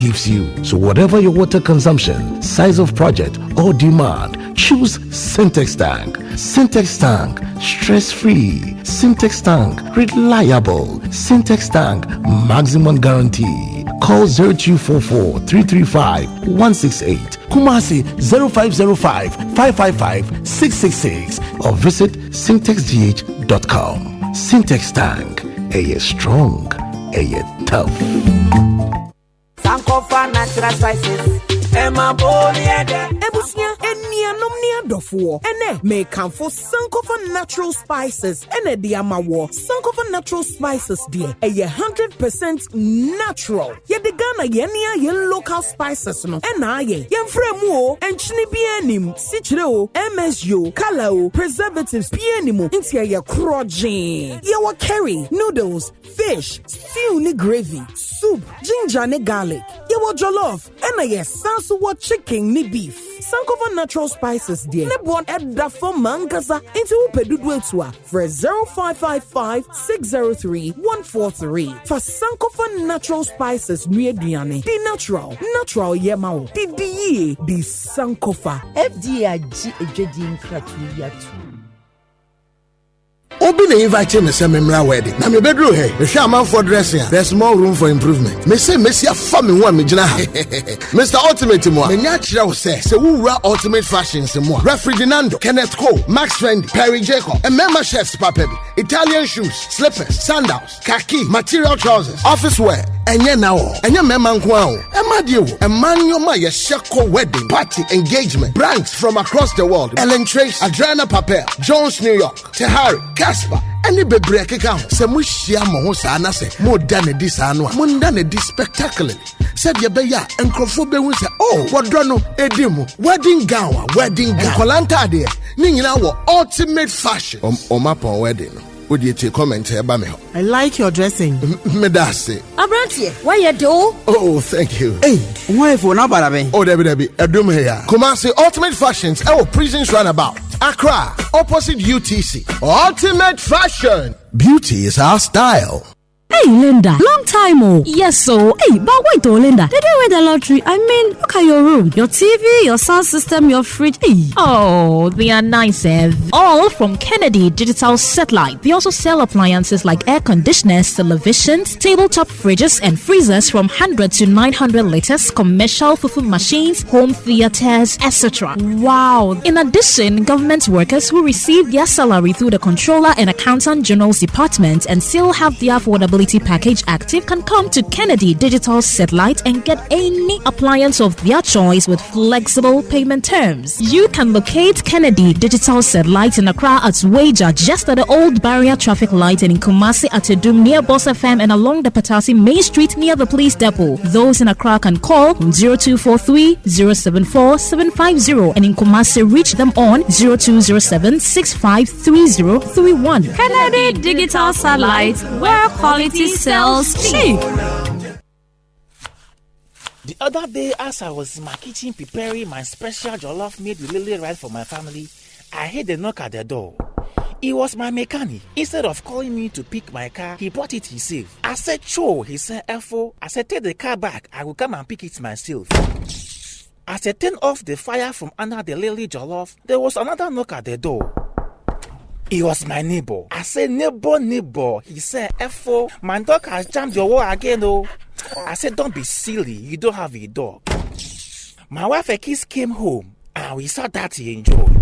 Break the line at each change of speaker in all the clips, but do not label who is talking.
gives you. So whatever your water consumption, size of project, or demand, choose Syntex Tank. Syntex Tank, stress-free. Syntex Tank, reliable. Syntex Tank, maximum guarantee. Call 0244 335 168. Kumasi 0505 555 666 or visit syntexgh.com. Syntex Tank, a strong, a tough.
Sankofa natural spices. Emma Boliede.
Ebusia enia nomnia dofo. Ene me kanfo Sankofa natural spices. Ene diamawo. Sankofa natural spices dear. Eye 100% natural. Ye de Ghana yenia ye local spices no. Ena ye. Yen fremu o. Enchini bienim. Sichre o. MSU. Kala o. Preservatives bienimu. Intia ye krojin. Ye wa curry. Noodles. Fish. Stew ni gravy. Soup. Ginger ni garlic. Ye wa jollof. Ena ye sansu wa chicken ni beef. Sankofa natural spices dear. Nebon edda for mangaza into upedudu etua for 0555 603 143. For Sankofa natural spices new ediane. Di natural yemao. Di Sankofa.
FDA ejedi nkratu yatu.
Obi na invite me say memra wedding. Na me bedroom here. Me hwe am for dressing. There's more room for improvement. Me say Messi afa me ho me gina. Mr. Ultimate mo. Me nya kire wo say wo wura Ultimate Fashions mo. Refrigerando, Kenneth Cole, Max Fendi, Perry Jacob, and member chefs papa bi. Italian shoes, slippers, sandals, khaki, material trousers, office wear. Enye na wo. Enye member nko a wo. Ema die wo. Emanyo ma ye sheko wedding, party, engagement. Brands from across the world. Ellen Trace, Adriana Papel, Jones New York, Tehari, Casper. Any bebre keka ho. Se mu hia mo ho sa na se. Mo da na di sa no a. Mo da na di spectacularly. Said ye be ya enkrofo be hu se oh wodro no edimu wedding gown kolanta de ni nyina wo Ultimate Fashion o mapon wedding no would you take comment here by me?
I like your dressing.
Me da say
Abrantie, why you do?
Oh, thank you.
Hey, why for na barabe?
Oh, Debbie, edum here. Kumasi Ultimate Fashions, Prisons Runabout, Accra, opposite UTC. Ultimate Fashion. Beauty is our style.
Hey Linda, long time oh. Yes so. Hey, but wait oh Linda, did you win the lottery? I mean, look at your room, your TV, your sound system, your fridge. Hey.
Oh, they are nice all from Kennedy Digital Satellite. They also sell appliances like air conditioners, televisions, tabletop fridges and freezers from 100 to 900 liters, commercial fufu machines, home theaters, etc.
Wow.
In addition, government workers who receive their salary through the Controller and Accountant General's Department and still have their affordability package active can come to Kennedy Digital Satellite and get any appliance of their choice with flexible payment terms. You can locate Kennedy Digital Satellite in Accra at Wager, just at the old barrier traffic light, and in Kumasi at Edum near Boss FM and along the Patasi Main Street near the police depot. Those in Accra can call 0243 074 750 and in Kumasi reach them on 0207 653031.
Kennedy Digital Satellite, where quality sells cheap.
The other day, as I was in my kitchen preparing my special jollof made with lily rice for my family, I heard a knock at the door. It was my mechanic. Instead of calling me to pick my car, he brought it himself. I said, "Cho," he said, "F-O." I said, "Take the car back. I will come and pick it myself." As I turned off the fire from under the lily jollof, there was another knock at the door. It was my neighbor. I said, neighbor. He said, "F-O, my dog has jammed your wall again, oh." I said, "Don't be silly. You don't have a dog." My wife Ekis came home and we saw that he enjoyed.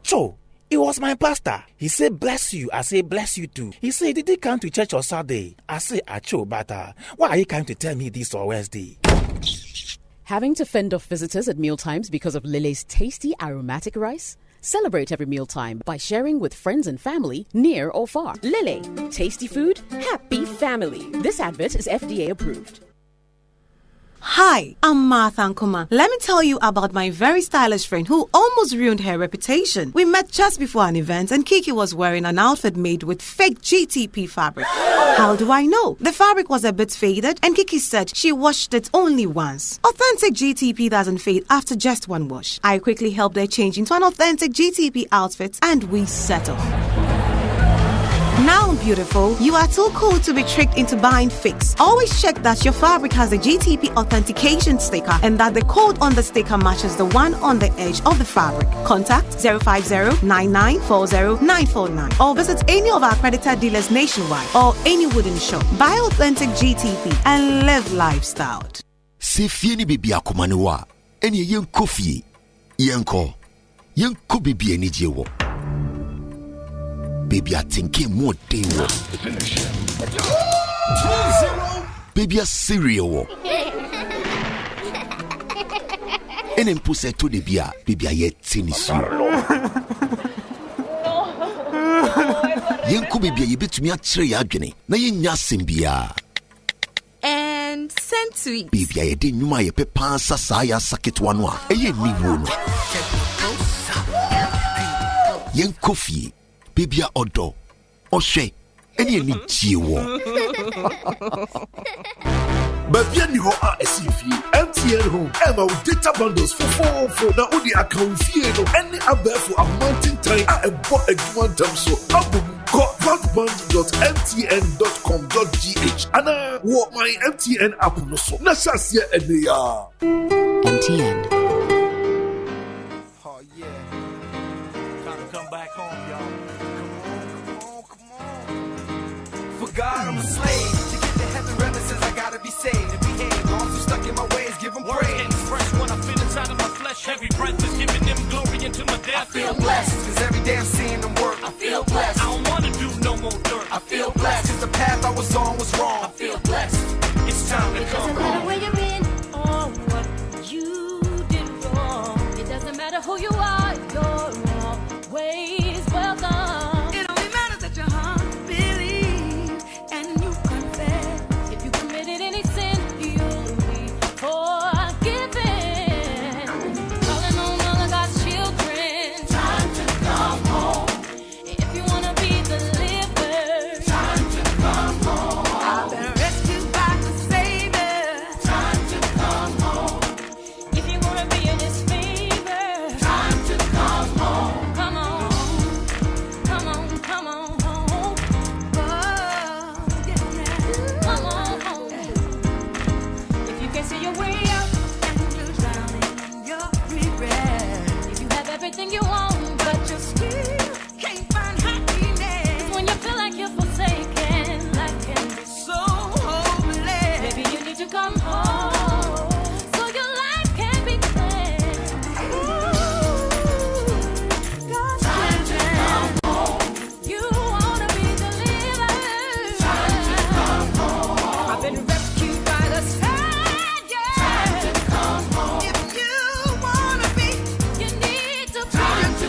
Cho, it was my pastor. He said, "Bless you." I said, "Bless you too." He said, "Did he come to church on Saturday?" I said, "Acho, but why are you coming to tell me this on Wednesday?"
Having to fend off visitors at mealtimes because of Lily's tasty aromatic rice? Celebrate every mealtime by sharing with friends and family, near or far.
Lily, tasty food, happy family. This advert is FDA approved.
Hi, I'm Martha Nkuma. Let me tell you about my very stylish friend who almost ruined her reputation. We met just before an event and Kiki was wearing an outfit made with fake GTP fabric. How do I know? The fabric was a bit faded and Kiki said she washed it only once. Authentic GTP doesn't fade after just one wash. I quickly helped her change into an authentic GTP outfit and we set off. Now, beautiful, you are too cool to be tricked into buying fakes. Always check that your fabric has a GTP authentication sticker and that the code on the sticker matches the one on the edge of the fabric. Contact 050-9940-949 or visit any of our accredited dealers nationwide or any wooden shop. Buy authentic GTP and live lifestyle.
Se fie ni bibia komaniwa eni yen kofi yenko bibia ni jewo bibia tinke mo dewo bibia cereal wo eni mpuse to de bibia yeti ni su yenko bibia yebetumi a kire ya adwene na yenya sembia
and sent to it.
Baby, I didn't know my pepa sasaya sakit wanwa. Eye ni wono. Yen kofi, baby odo, oshe, eni ni jiwo.
Baby ni ho a esifi, MTN home, Emma with data bundles for 4 na odi account fee no any above for a mountain time a bought a one time so album broadband.mtn.com.gh and what my MTN app no so na sasia eneya
MTN.
Oh yeah, time to come back home, y'all. Come on. For God, I'm a slave. To get to heaven, rather says I gotta be saved and behave. I'm so stuck in my ways, give them praise. Fresh when I feel inside of my flesh, heavy breath is giving them glory into my death. I feel blessed, cause every day I'm seeing them work. I feel blessed. I don't wanna do no more dirt. I feel blessed, cause the path I was on was wrong. I feel blessed. It's time to come home.
It doesn't matter where you've been or what you did wrong. It doesn't matter who you are, you're always welcome. It only matters that your heart believes and you confess. If you committed any sin, you'll be forgiven. Calling on all of God's children. Time to come home. If you wanna be delivered. Time to come home. I've been rescued by the Savior. Time to come home. If you wanna be in His favor. Time to come home. Come on, come on, come on home. Oh, yeah. Come on home. If you can see your way out and you're drowning in your regret. If you have everything you want, but you still can't find happiness. When you feel like you're forsaken, life can be so hopeless. Maybe you need to come home so your life can be cleansed. Time to come home. You wanna be delivered. Time to come home. I've been rescued by the Savior. Time to come home. If you wanna be, you need to come home.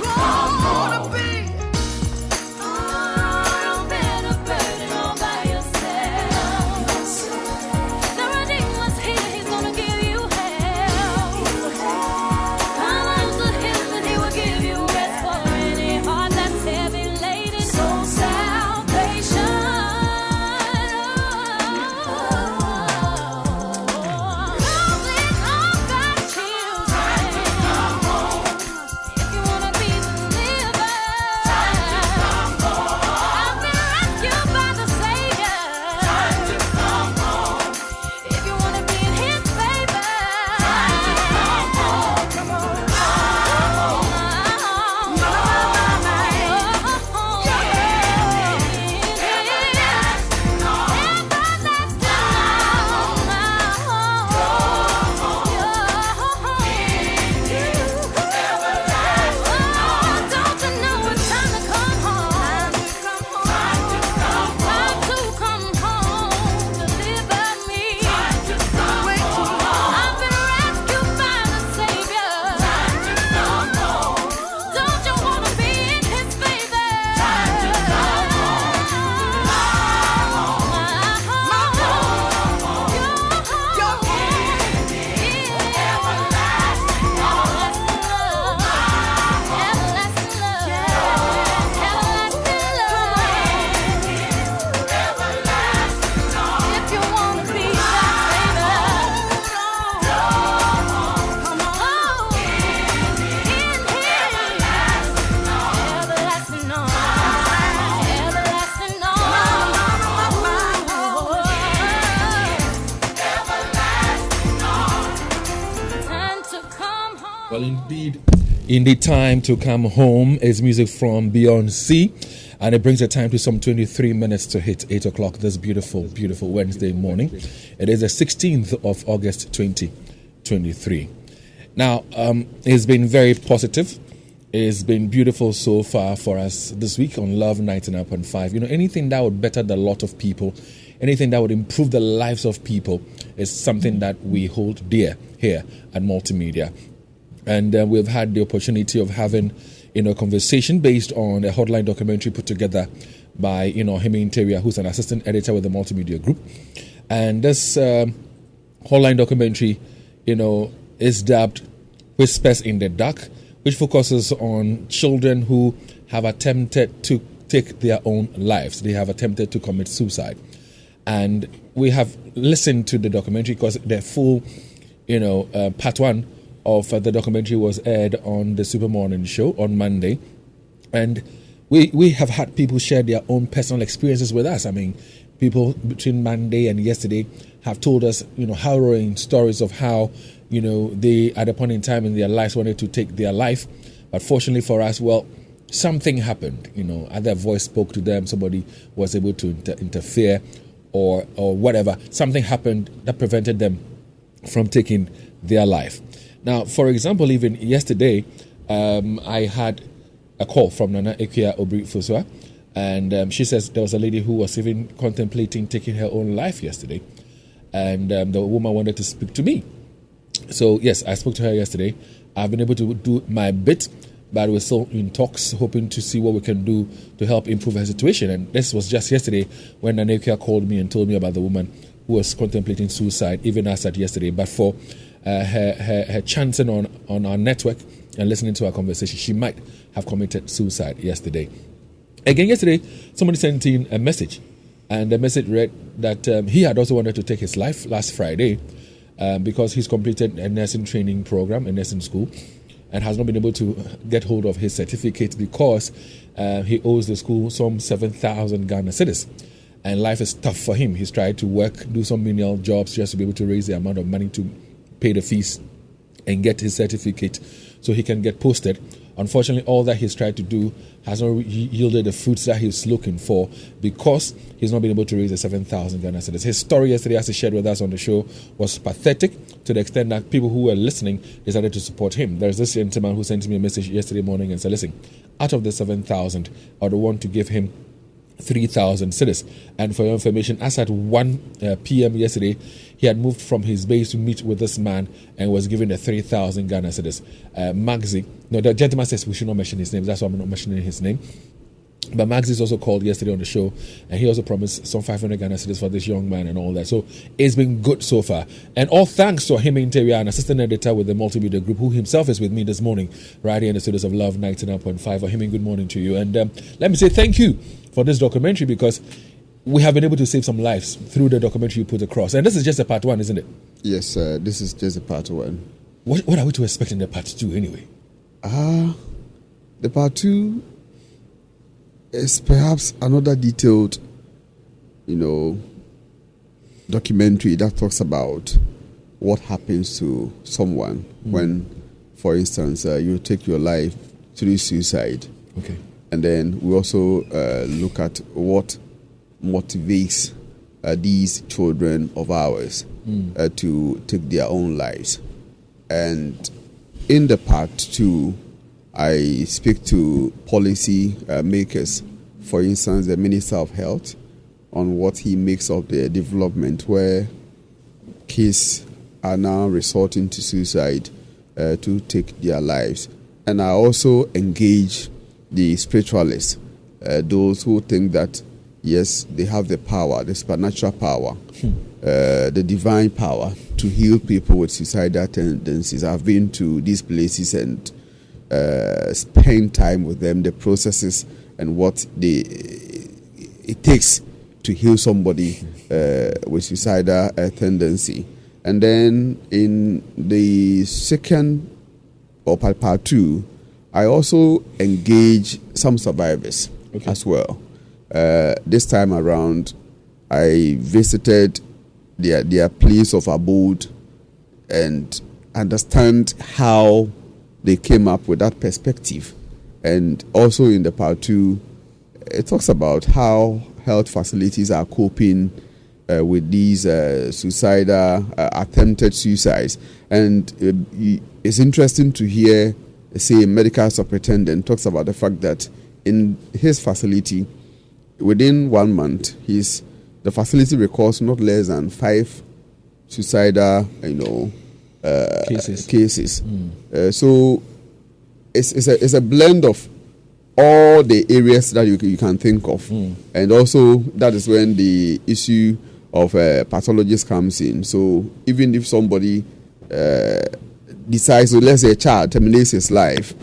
Well, indeed, time to come home is music from Beyonce, and it brings the time to some 23 minutes to hit 8 o'clock this beautiful, beautiful Wednesday morning. It is the 16th of August, 2023. Now, it's been very positive. It's been beautiful so far for us this week on Love 99.5. You know, anything that would better the lot of people, anything that would improve the lives of people is something that we hold dear here at Multimedia. And we've had the opportunity of having, a conversation based on a Hotline documentary put together by, Hemi Interior, who's an assistant editor with the Multimedia Group. And this Hotline documentary, is dubbed Whispers in the Dark, which focuses on children who have attempted to take their own lives. They have attempted to commit suicide. And we have listened to the documentary because the full, part one of the documentary was aired on the Super Morning Show on Monday. And we have had people share their own personal experiences with us. I mean, people between Monday and yesterday have told us, harrowing stories of how, they at a point in time in their lives wanted to take their life. But fortunately for us, something happened. Either a voice spoke to them, somebody was able to interfere or whatever. Something happened that prevented them from taking their life. Now, for example, even yesterday, I had a call from Nana Ekia Obri-Fuswa, and she says there was a lady who was even contemplating taking her own life yesterday, and the woman wanted to speak to me. So, yes, I spoke to her yesterday. I've been able to do my bit, but we're still in talks, hoping to see what we can do to help improve her situation. And this was just yesterday when Nana Ekia called me and told me about the woman who was contemplating suicide, even as at yesterday. But for her chancing on our network and listening to our conversation, she might have committed suicide yesterday. Again, yesterday, somebody sent in a message, and the message read that he had also wanted to take his life last Friday because he's completed a nursing training program, a nursing school, and has not been able to get hold of his certificate because he owes the school some 7,000 Ghana cedis. And life is tough for him. He's tried to work, do some menial jobs just to be able to raise the amount of money to pay the fees and get his certificate so he can get posted. Unfortunately, all that he's tried to do has not yielded the fruits that he's looking for because he's not been able to raise the 7,000 Ghana cedis. His story yesterday, as he shared with us on the show, was pathetic to the extent that people who were listening decided to support him. There's this gentleman who sent me a message yesterday morning and said, listen, out of the 7,000, I would want to give him 3,000 cedis. And for your information, as at 1 p.m. yesterday, he had moved from his base to meet with this man and was given the 3,000 Ghana cedis. Magzi, no, the gentleman says we should not mention his name. That's why I'm not mentioning his name. But Magzi's also called yesterday on the show, and he also promised some 500 Ghana cedis for this young man and all that. So it's been good so far. And all thanks to Hemi Interior, an assistant editor with the Multimedia Group, who himself is with me this morning, right here in the studios of Love 99.5. Hemi, good morning to you. And let me say thank you for this documentary because we have been able to save some lives through the documentary you put across. And this is just a part one, isn't it?
Yes, this is just a part one.
What are we to expect in the part two anyway?
The part two is perhaps another detailed, documentary that talks about what happens to someone when, for instance, you take your life through suicide.
Okay.
And then we also look at what motivates these children of ours to take their own lives. And in the part two, I speak to policy makers, for instance, the Minister of Health, on what he makes of the development where kids are now resorting to suicide to take their lives. And I also engage the spiritualists, those who think that, yes, they have the power, the supernatural power, the divine power to heal people with suicidal tendencies. I've been to these places and spend time with them, the processes and what it takes to heal somebody with suicidal tendency. And then in the second or part two, I also engage some survivors as well. This time around, I visited their place of abode and understand how they came up with that perspective. And also in the part 2, it talks about how health facilities are coping with these suicidal, attempted suicides. And it's interesting to hear, say, a medical superintendent talks about the fact that in his facility, within 1 month, the facility records not less than 5 suicidal, cases. So it's a blend of all the areas that you can think of, and also that is when the issue of pathologists comes in. So even if somebody decides, so let's say a child terminates his life,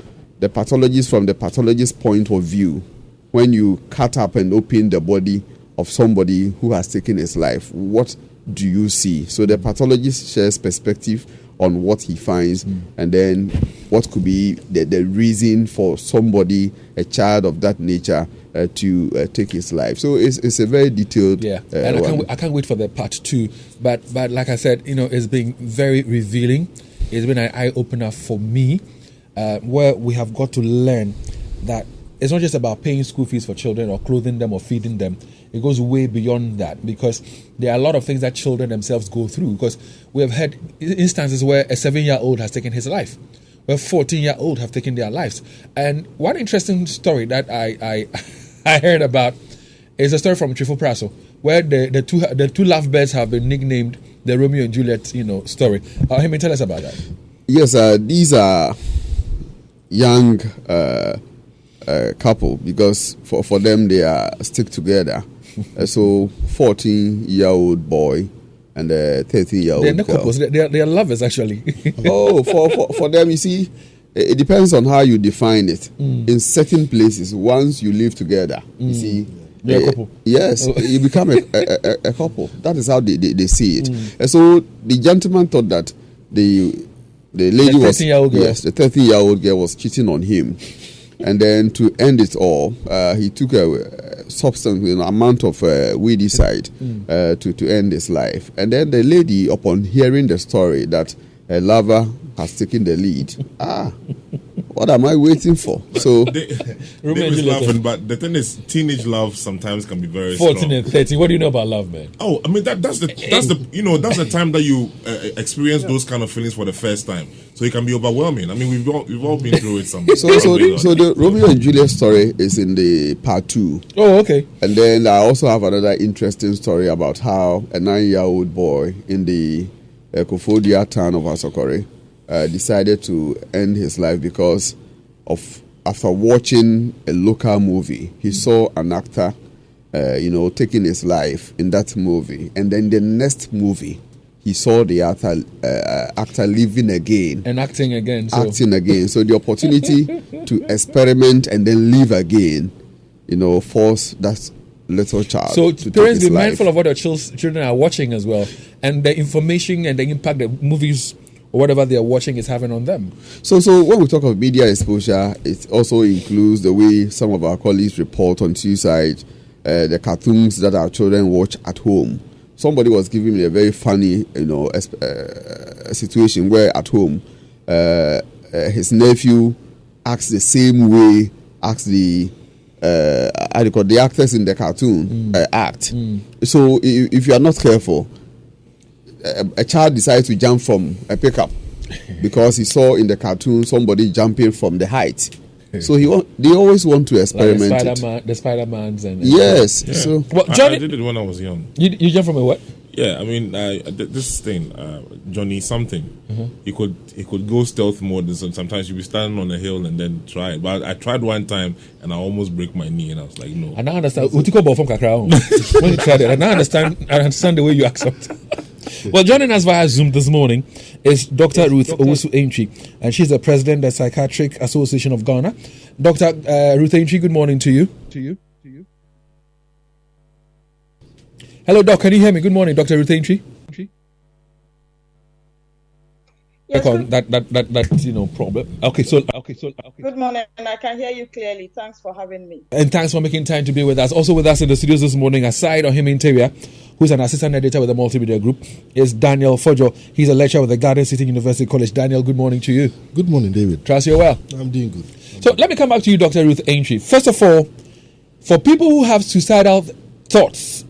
the pathologist, from the pathologist's point of view, when you cut up and open the body of somebody who has taken his life, what do you see? So the pathologist shares perspective on what he finds, and then what could be the reason for somebody, a child of that nature, to take his life. So it's a very detailed.
And I can't wait for the part 2. But like I said, it's been very revealing. It's been an eye opener for me, where we have got to learn that it's not just about paying school fees for children or clothing them or feeding them. It goes way beyond that, because there are a lot of things that children themselves go through. Because we have had instances where a 7-year-old has taken his life, where 14-year-old have taken their lives. And one interesting story that I heard about is a story from Trifo Praso, where the two lovebirds have been nicknamed the Romeo and Juliet, story. Hemi, tell us about that.
Yes, these are young couple, because for them they are stick together. So 14-year-old boy and a 13-year-old
they're
girl.
couples. They're lovers, actually.
For them, you see, it depends on how you define it. In certain places, once you live together, you see,
you're a couple.
Yes, you become a couple. That is how they see it. And so the gentleman thought that the lady was, yes, the 13-year-old girl was cheating on him. And then to end it all, he took a substance, amount of weedicide to end his life. And then the lady, upon hearing the story that her lover has taken the lead, what am I waiting for? So
David's laughing, but the thing is, teenage love sometimes can be very
14
strong.
and 13. What do you know about love, man?
Oh, I mean that's the time that you experience those kind of feelings for the first time. So it can be overwhelming. I mean, we've all been through it. So
the Romeo and Juliet story is in the part 2.
Oh, okay.
And then I also have another interesting story about how a 9-year-old boy in the Kofodia town of Asokore decided to end his life because after watching a local movie, he saw an actor, taking his life in that movie, and then the next movie, he saw the actor living again
and acting again.
So the opportunity to experiment and then live again, forced that little child.
So
to
parents,
take his
be
life.
mindful of what their children are watching as well, and the information and the impact that movies or whatever they are watching is having on them.
So when we talk of media exposure, it also includes the way some of our colleagues report on suicide, the cartoons that our children watch at home. Somebody was giving me a very funny, situation where at home, his nephew acts the same way as the actors in the cartoon act. So if you are not careful, a child decides to jump from a pickup because he saw in the cartoon somebody jumping from the height. So they always want to experiment.
Like the Spider-Mans and
yes.
Yeah.
So
I did it when I was young.
You jump from a what?
Yeah, I mean this thing, Johnny something. He could go stealth mode, and sometimes you'd be standing on a hill and then try it. But I tried one time and I almost break my knee, and I was like, no.
And I understand. When you tried it, and I understand the way you accept. Well, joining us via Zoom this morning is Dr. Ruth Owusu-Antwi, and she's the president of the Psychiatric Association of Ghana. Dr. Ruth Antwi, good morning to you. Hello, Doc. Can you hear me? Good morning, Dr. Ruth Antwi.
Yes,
that problem. Okay.
Good morning, and I can hear you clearly. Thanks for having me.
And thanks for making time to be with us. Also with us in the studios this morning, aside Ohimi Interior, who's an assistant editor with the Multimedia Group, is Daniel Fojo. He's a lecturer with the Garden City University College. Daniel, good morning to you.
Good morning, David.
Trust you're well.
I'm doing good.
So let me come back to you, Dr. Ruth Aintree. First of all, for people who have suicidal thoughts,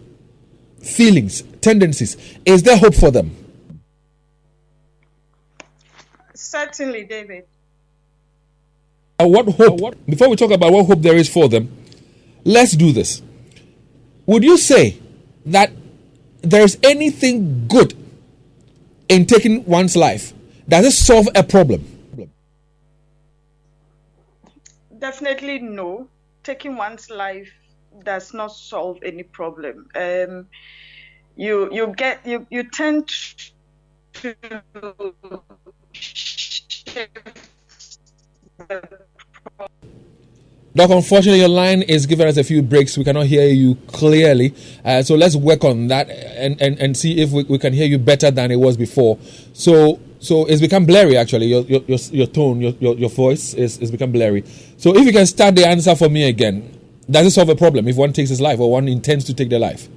feelings, tendencies, is there hope for them?
Certainly, David.
What hope? Before we talk about what hope there is for them, let's do this. Would you say that there is anything good in taking one's life? Does it solve a problem?
Definitely no. Taking one's life does not solve any problem. You tend to
Doc, unfortunately, your line is giving us a few breaks. We cannot hear you clearly. So let's work on that and see if we can hear you better than it was before. So it's become blurry, actually. Your tone, your voice is become blurry. So if you can start the answer for me again. Does it solve a problem if one takes his life or one intends to take their life?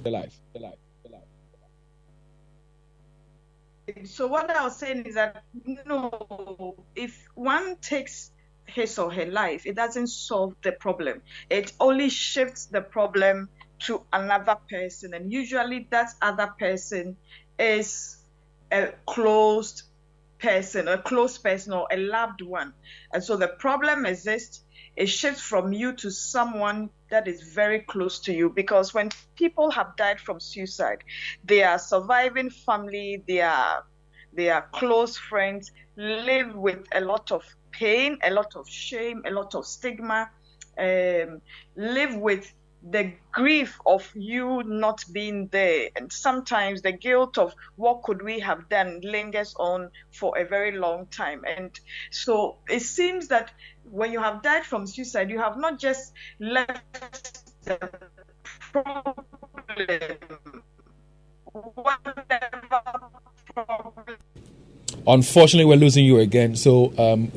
So what I was saying is that no, if one takes his or her life, it doesn't solve the problem. It only shifts the problem to another person, and usually that other person is a close person or a loved one. And so the problem exists. It shifts from you to someone that is very close to you, because when people have died from suicide, their surviving family, their close friends live with a lot of pain, a lot of shame, a lot of stigma, live with the grief of you not being there. And sometimes the guilt of what could we have done lingers on for a very long time. And so it seems that when you have died from suicide, you have not just left the problem, whatever problem.
Unfortunately, we're losing you again. So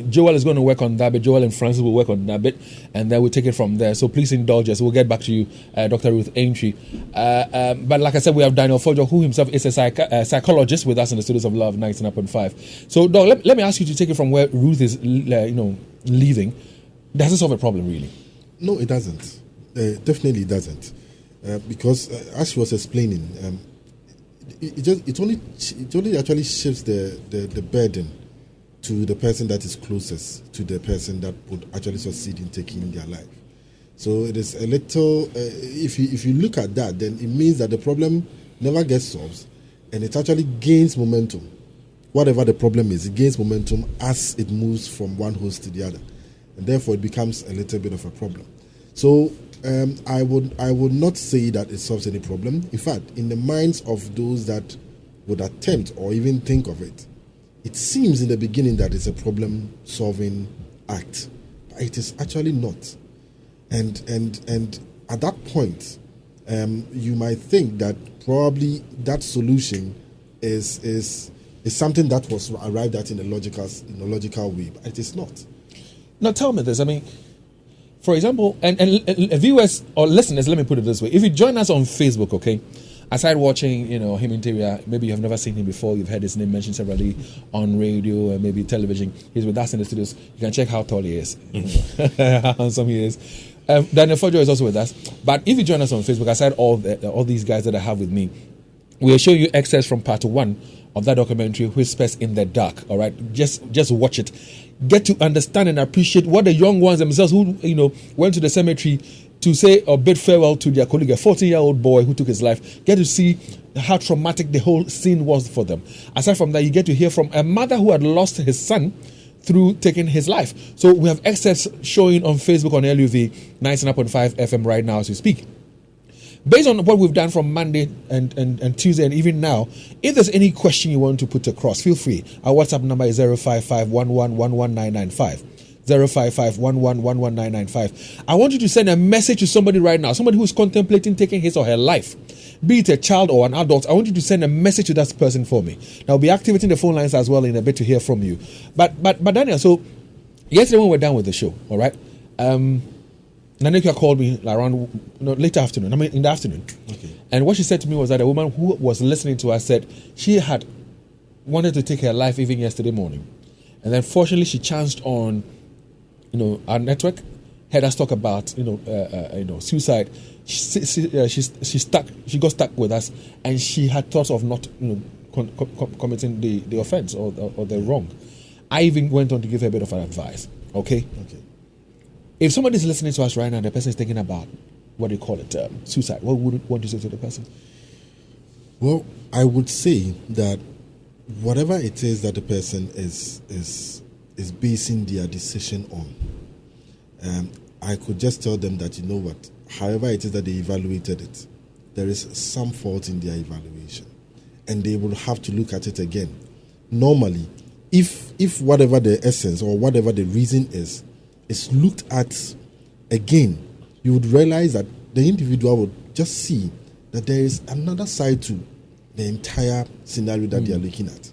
Joel is going to work on that bit. Joel and Francis will work on that bit, and then we'll take it from there. So please indulge us. We'll get back to you, Dr. Ruth Aintree. But like I said, we have Daniel Fojo, who himself is a psychologist with us in the Studios of Love 99.5. So, Doc, let me ask you to take it from where Ruth is, leaving. Does it solve a problem, really?
No, it doesn't. Definitely it doesn't. Because as she was explaining, it only actually shifts the burden to the person that is closest to the person that would actually succeed in taking their life. So it is a little. If you look at that, then it means that the problem never gets solved, and it actually gains momentum. Whatever the problem is, it gains momentum as it moves from one host to the other, and therefore it becomes a little bit of a problem. So. I would not say that it solves any problem. In fact, in the minds of those that would attempt or even think of it, it seems in the beginning that it's a problem-solving act, but it is actually not. And at that point, you might think that probably that solution is something that was arrived at in a logical way, but it is not.
Now tell me this. I mean, for example, and viewers or listeners, let me put it this way. If you join us on Facebook, okay, aside watching, him interior, maybe you have never seen him before, you've heard his name mentioned severally on radio and maybe television. He's with us in the studios. You can check how tall he is, how handsome he is. Daniel Fojo is also with us. But if you join us on Facebook, aside all these guys that I have with me, we'll show you excerpts from part 1 of that documentary, Whispers in the Dark. All right, just watch it. Get to understand and appreciate what the young ones themselves who went to the cemetery to say or bid farewell to their colleague, a 14-year-old boy who took his life. Get to see how traumatic the whole scene was for them. Aside from that, you get to hear from a mother who had lost his son through taking his life. So we have excerpts showing on Facebook on LUV 99.5 FM right now as we speak. Based on what we've done from Monday and Tuesday and even now, if there's any question you want to put across, feel free. Our WhatsApp number is 055-11-11995. 055-11-11995. I want you to send a message to somebody right now, somebody who's contemplating taking his or her life, be it a child or an adult. I want you to send a message to that person for me. Now, I'll be activating the phone lines as well in a bit to hear from you. But Daniel, so yesterday when we were done with the show, all right, Nanekia called me around late afternoon. I mean, in the afternoon.
Okay.
And what she said to me was that a woman who was listening to her said she had wanted to take her life even yesterday morning. And then fortunately she chanced on, our network, heard us talk about, suicide. She got stuck with us, and she had thoughts of not, committing the offense or the wrong. I even went on to give her a bit of an advice. Okay. If somebody is listening to us right now, and the person is thinking about what do you call it, suicide, what would you want to say to the person?
Well, I would say that whatever it is that the person is basing their decision on, I could just tell them that, you know what, however it is that they evaluated it, there is some fault in their evaluation, and they will have to look at it again. Normally, if whatever the essence or whatever the reason is looked at again, you would realize that the individual would just see that there is another side to the entire scenario that they are looking at.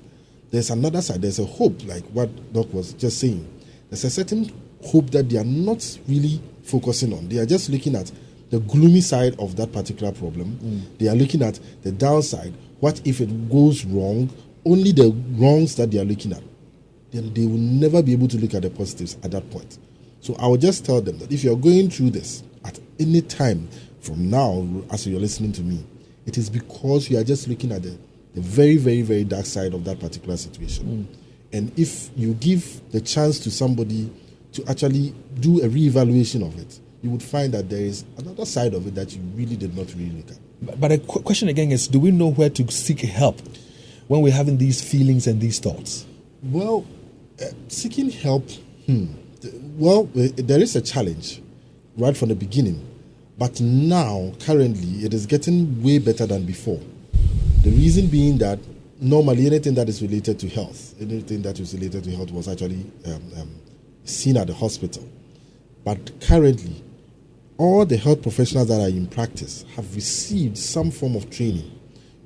There's another side. There's a hope, like what Doc was just saying. There's a certain hope that they are not really focusing on. They are just looking at the gloomy side of that particular problem. They are looking at the downside. What if it goes wrong? Only the wrongs that they are looking at. Then they will never be able to look at the positives at that point. So I will just tell them that if you're going through this at any time from now, as you're listening to me, it is because you are just looking at the very, very, very dark side of that particular situation. And if you give the chance to somebody to actually do a reevaluation of it, you would find that there is another side of it that you really did not really look at.
But the question again is, do we know where to seek help when we're having these feelings and these thoughts?
Well, seeking help, well, there is a challenge right from the beginning. But now, currently, it is getting way better than before. The reason being that normally anything that is related to health, was actually seen at the hospital. But currently, all the health professionals that are in practice have received some form of training,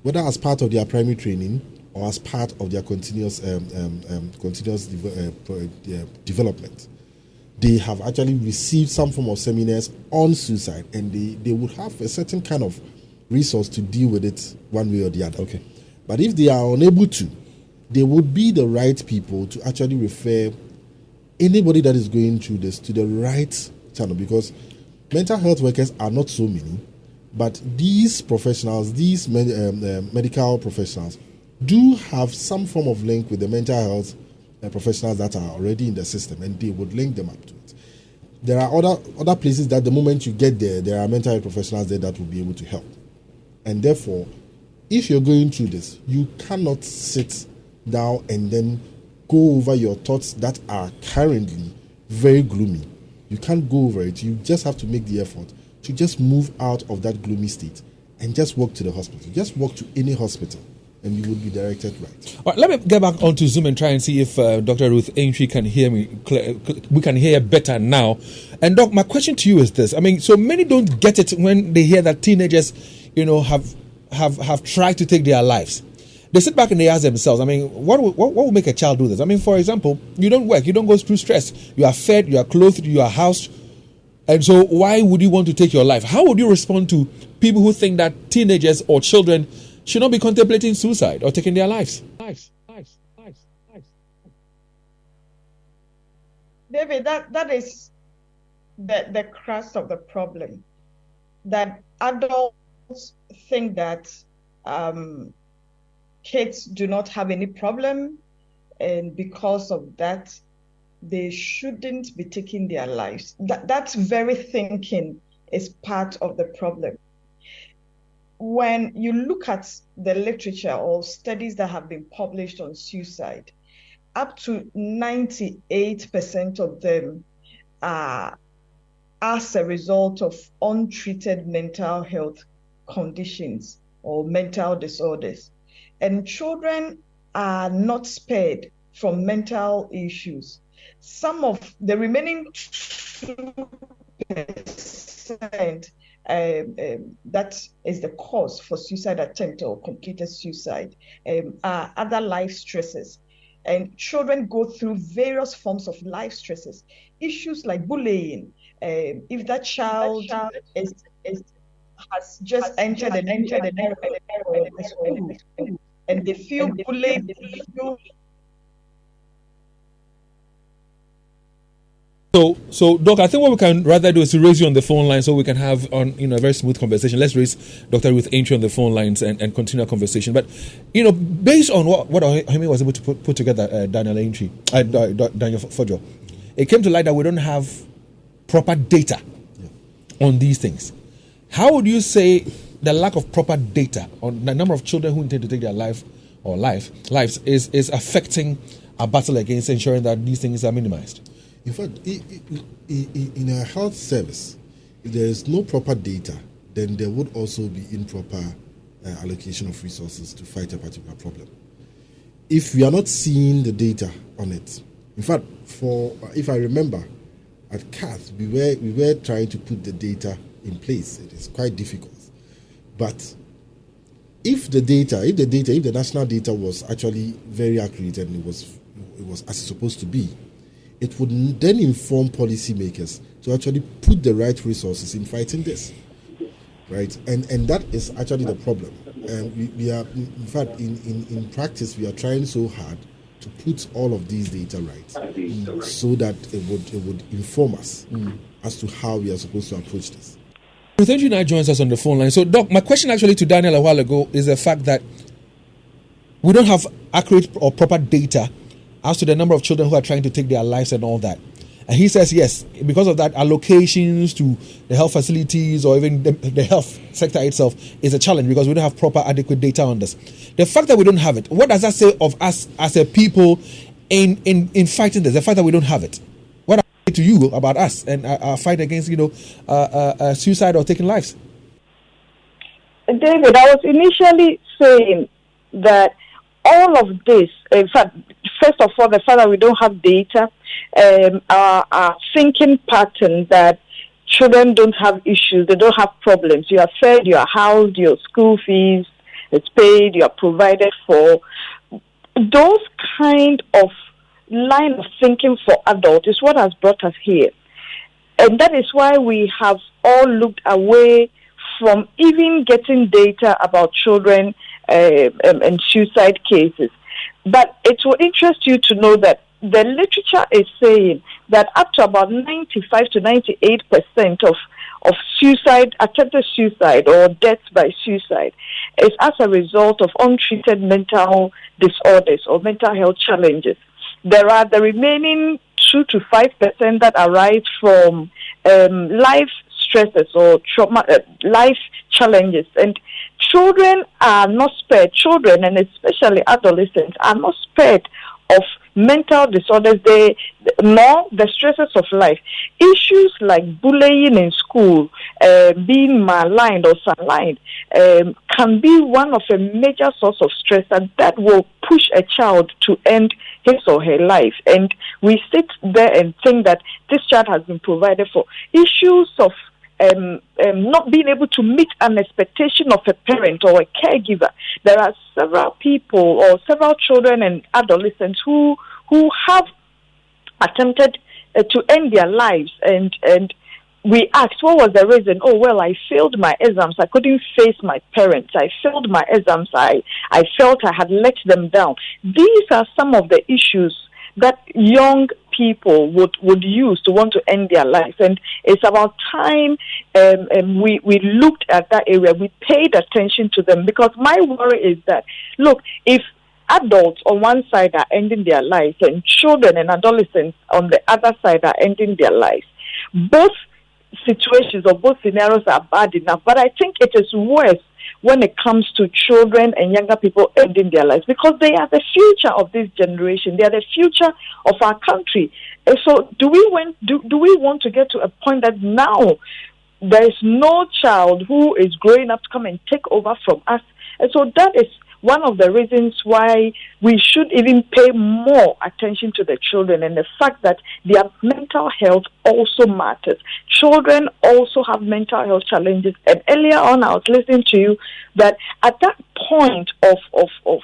whether as part of their primary training or as part of their continuous development. They have actually received some form of seminars on suicide, and they would have a certain kind of resource to deal with it one way or the other.
Okay.
But if they are unable to, they would be the right people to actually refer anybody that is going through this to the right channel, because mental health workers are not so many, but these professionals, these medical professionals, do have some form of link with the mental health professionals that are already in the system, and they would link them up to it. There are other places that the moment you get there are mental health professionals there that will be able to help. And therefore, if you're going through this, you cannot sit down and then go over your thoughts that are currently very gloomy. You can't go over it. You just have to make the effort to just move out of that gloomy state and just walk to the hospital. Just walk to any hospital, and you would be directed right.
All right, let me get back onto Zoom and try and see if Dr. Ruth Aintree can hear me. We can hear better now. And Doc, my question to you is this. I mean, so many don't get it when they hear that teenagers, have tried to take their lives. They sit back and they ask themselves, I mean, what will make a child do this? I mean, for example, you don't work, you don't go through stress. You are fed, you are clothed, you are housed. And so why would you want to take your life? How would you respond to people who think that teenagers or children should not be contemplating suicide or taking their lives?
David, that is the crux of the problem. That adults think that kids do not have any problem, and because of that, they shouldn't be taking their lives. That very thinking is part of the problem. When you look at the literature or studies that have been published on suicide, up to 98% of them are as a result of untreated mental health conditions or mental disorders. And children are not spared from mental issues. Some of the remaining 2% that is the cause for suicide attempt or completed suicide are other life stresses. And children go through various forms of life stresses, issues like bullying. If that child has just entered an school and they feel bullied, they feel.
So, Doc, I think what we can rather do is to raise you on the phone line so we can have a very smooth conversation. Let's raise Dr. Ruth Aintree on the phone lines and continue our conversation. But, based on what Ohemi was able to put together, Daniel Aintree, Daniel Fojo, it came to light that we don't have proper data on these things. How would you say the lack of proper data on the number of children who intend to take their lives is affecting our battle against ensuring that these things are minimized?
In fact, in a health service, if there is no proper data, then there would also be improper allocation of resources to fight a particular problem. If we are not seeing the data on it, in fact, if I remember, at CATH, we were trying to put the data in place. It is quite difficult. But if the national data was actually very accurate and it was as it's supposed to be, it would then inform policymakers to actually put the right resources in fighting this, right? And that is actually the problem. And we are, in fact, in practice, we are trying so hard to put all of these data right, so that it would inform us as to how we are supposed to approach this.
Ruth Aintree now joins us on the phone line. So, Doc, my question actually to Daniel a while ago is the fact that we don't have accurate or proper data as to the number of children who are trying to take their lives and all that. And he says, yes, because of that, allocations to the health facilities or even the health sector itself is a challenge because we don't have proper, adequate data on this. The fact that we don't have it, what does that say of us as a people in fighting this? The fact that we don't have it. What does it say to you about us and our fight against, suicide or taking lives?
David, I was initially saying that all of this, in fact, first of all, the fact that we don't have data, our thinking pattern that children don't have issues, they don't have problems. You are fed, you are housed, your school fees is paid, you are provided for. Those kind of line of thinking for adults is what has brought us here. And that is why we have all looked away from even getting data about children and suicide cases. But it will interest you to know that the literature is saying that up to about 95 to 98% of suicide, attempted suicide or deaths by suicide is as a result of untreated mental disorders or mental health challenges. There are the remaining 2 to 5% that arise from life stresses or trauma, life challenges. And children are not spared. Children, and especially adolescents, are not spared of mental disorders, nor the stresses of life. Issues like bullying in school, being maligned or sunligned, can be one of a major source of stress, and that will push a child to end his or her life. And we sit there and think that this child has been provided for. Issues of not being able to meet an expectation of a parent or a caregiver. There are several people or several children and adolescents who have attempted to end their lives, and we asked, what was the reason? Oh, well, I failed my exams. I couldn't face my parents. I failed my exams. I felt I had let them down. These are some of the issues that young people would use to want to end their lives. And it's about time we looked at that area. We paid attention to them, because my worry is that, look, if adults on one side are ending their lives and children and adolescents on the other side are ending their lives, both situations or both scenarios are bad enough. But I think it is worse when it comes to children and younger people ending their lives, because they are the future of this generation. They are the future of our country. And so do we want to get to a point that now there is no child who is growing up to come and take over from us? And so that is one of the reasons why we should even pay more attention to the children, and the fact that their mental health also matters. Children also have mental health challenges. And earlier on, I was listening to you that at that point of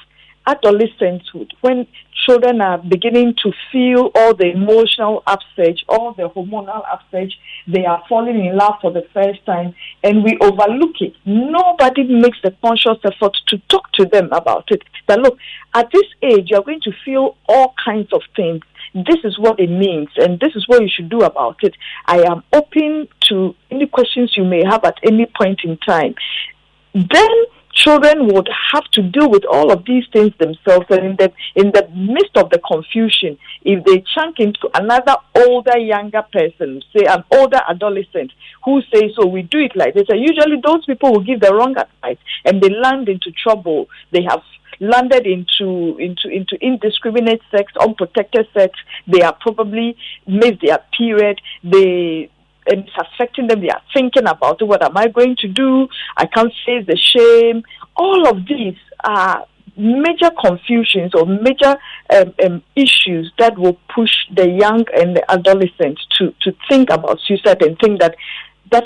adolescenthood, when children are beginning to feel all the emotional upsurge, all the hormonal upsurge, they are falling in love for the first time, and we overlook it. Nobody makes the conscious effort to talk to them about it. That look, at this age, you're going to feel all kinds of things. This is what it means, and this is what you should do about it. I am open to any questions you may have at any point in time. Then children would have to deal with all of these things themselves, and in the midst of the confusion, if they chunk into another older, younger person, say an older adolescent, who says, "So we do it like this," and usually those people will give the wrong advice, and they land into trouble. They have landed into indiscriminate sex, unprotected sex. They are probably missed their period. And it's affecting them. They are thinking about what am I going to do? I can't face the shame. All of these are major confusions or major issues that will push the young and the adolescent to think about suicide and think that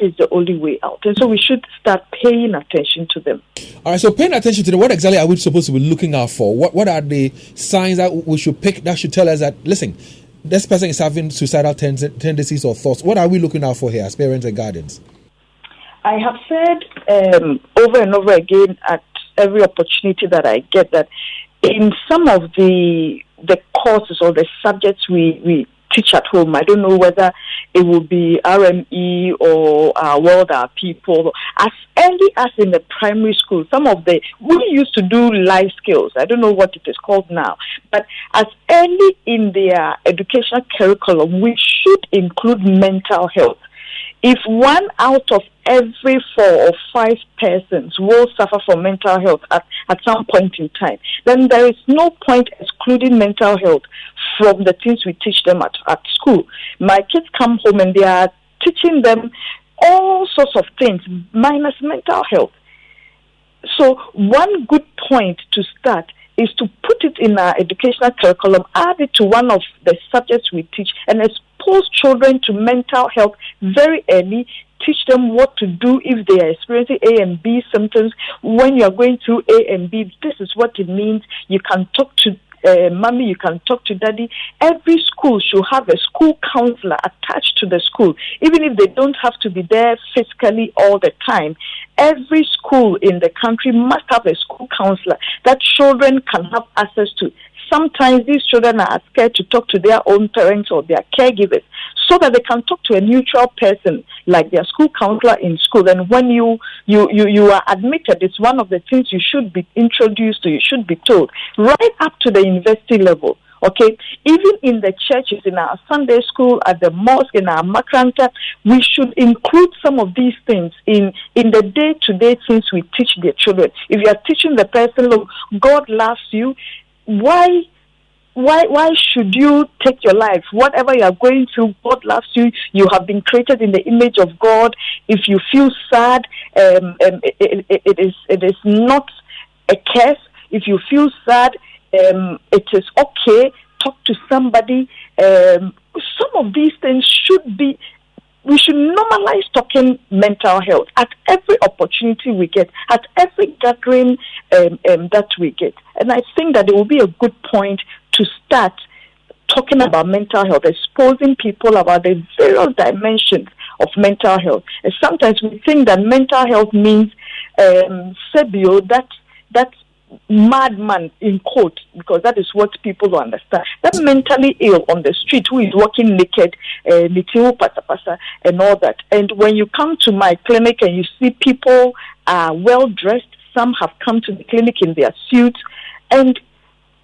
is the only way out. And so we should start paying attention to them.
All right, so paying attention to them, what exactly are we supposed to be looking out for? What are the signs that we should pick that should tell us that, listen, this person is having suicidal tendencies or thoughts? What are we looking out for here as parents and guardians?
I have said over and over again at every opportunity that I get that in some of the courses or the subjects we teach at home, I don't know whether it will be RME or World Our People, as early as in the primary school, we used to do life skills. I don't know what it is called now, but as early in their educational curriculum, we should include mental health. If 1 out of every 4 or 5 persons will suffer from mental health at some point in time, then there is no point excluding mental health from the things we teach them at school. My kids come home and they are teaching them all sorts of things minus mental health. So one good point to start is to put it in our educational curriculum, add it to one of the subjects we teach, and expose children to mental health very early. Teach them what to do if they are experiencing A and B symptoms. When you are going through A and B, this is what it means. You can talk to mommy, you can talk to daddy. Every school should have a school counselor attached to the school, even if they don't have to be there physically all the time. Every school in the country must have a school counselor that children can have access to. Sometimes these children are scared to talk to their own parents or their caregivers, so that they can talk to a neutral person like their school counselor in school. And when you are admitted, it's one of the things you should be introduced to, you should be told, right up to the university level. Okay, even in the churches, in our Sunday school, at the mosque, in our makranta, we should include some of these things in the day-to-day things we teach the children. If you are teaching the person, look, God loves you, why should you take your life? Whatever you are going through, God loves you. You have been created in the image of God. If you feel sad, it is not a curse. If you feel sad, it is okay. Talk to somebody. Some of these things we should normalize talking mental health at every opportunity we get, at every gathering that we get. And I think that it will be a good point to start talking about mental health, exposing people about the various dimensions of mental health. And sometimes we think that mental health means Sebio, that madman in quote, because that is what people don't understand. That mentally ill on the street who is walking naked, and all that. And when you come to my clinic and you see people are well dressed, some have come to the clinic in their suits, and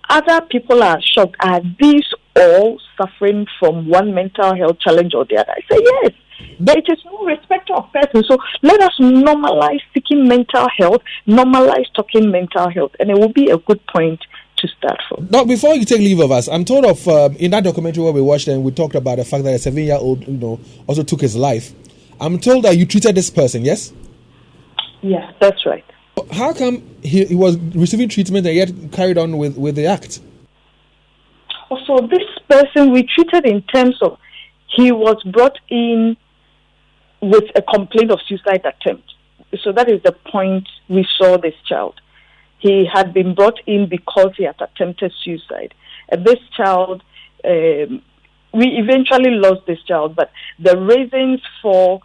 other people are shocked. Are these all suffering from one mental health challenge or the other? I say yes. But it is no respect of person. So let us normalize seeking mental health, normalize talking mental health, and it will be a good point to start from.
Now, before you take leave of us, I'm told of in that documentary where we watched and we talked about the fact that a 7-year-old, also took his life. I'm told that you treated this person, yes?
Yes, that's right.
How come he was receiving treatment and yet carried on with the act?
So this person we treated in terms of he was brought in with a complaint of suicide attempt. So that is the point we saw this child. he had been brought in because he had attempted suicide. And this child, we eventually lost this child, but the reasons for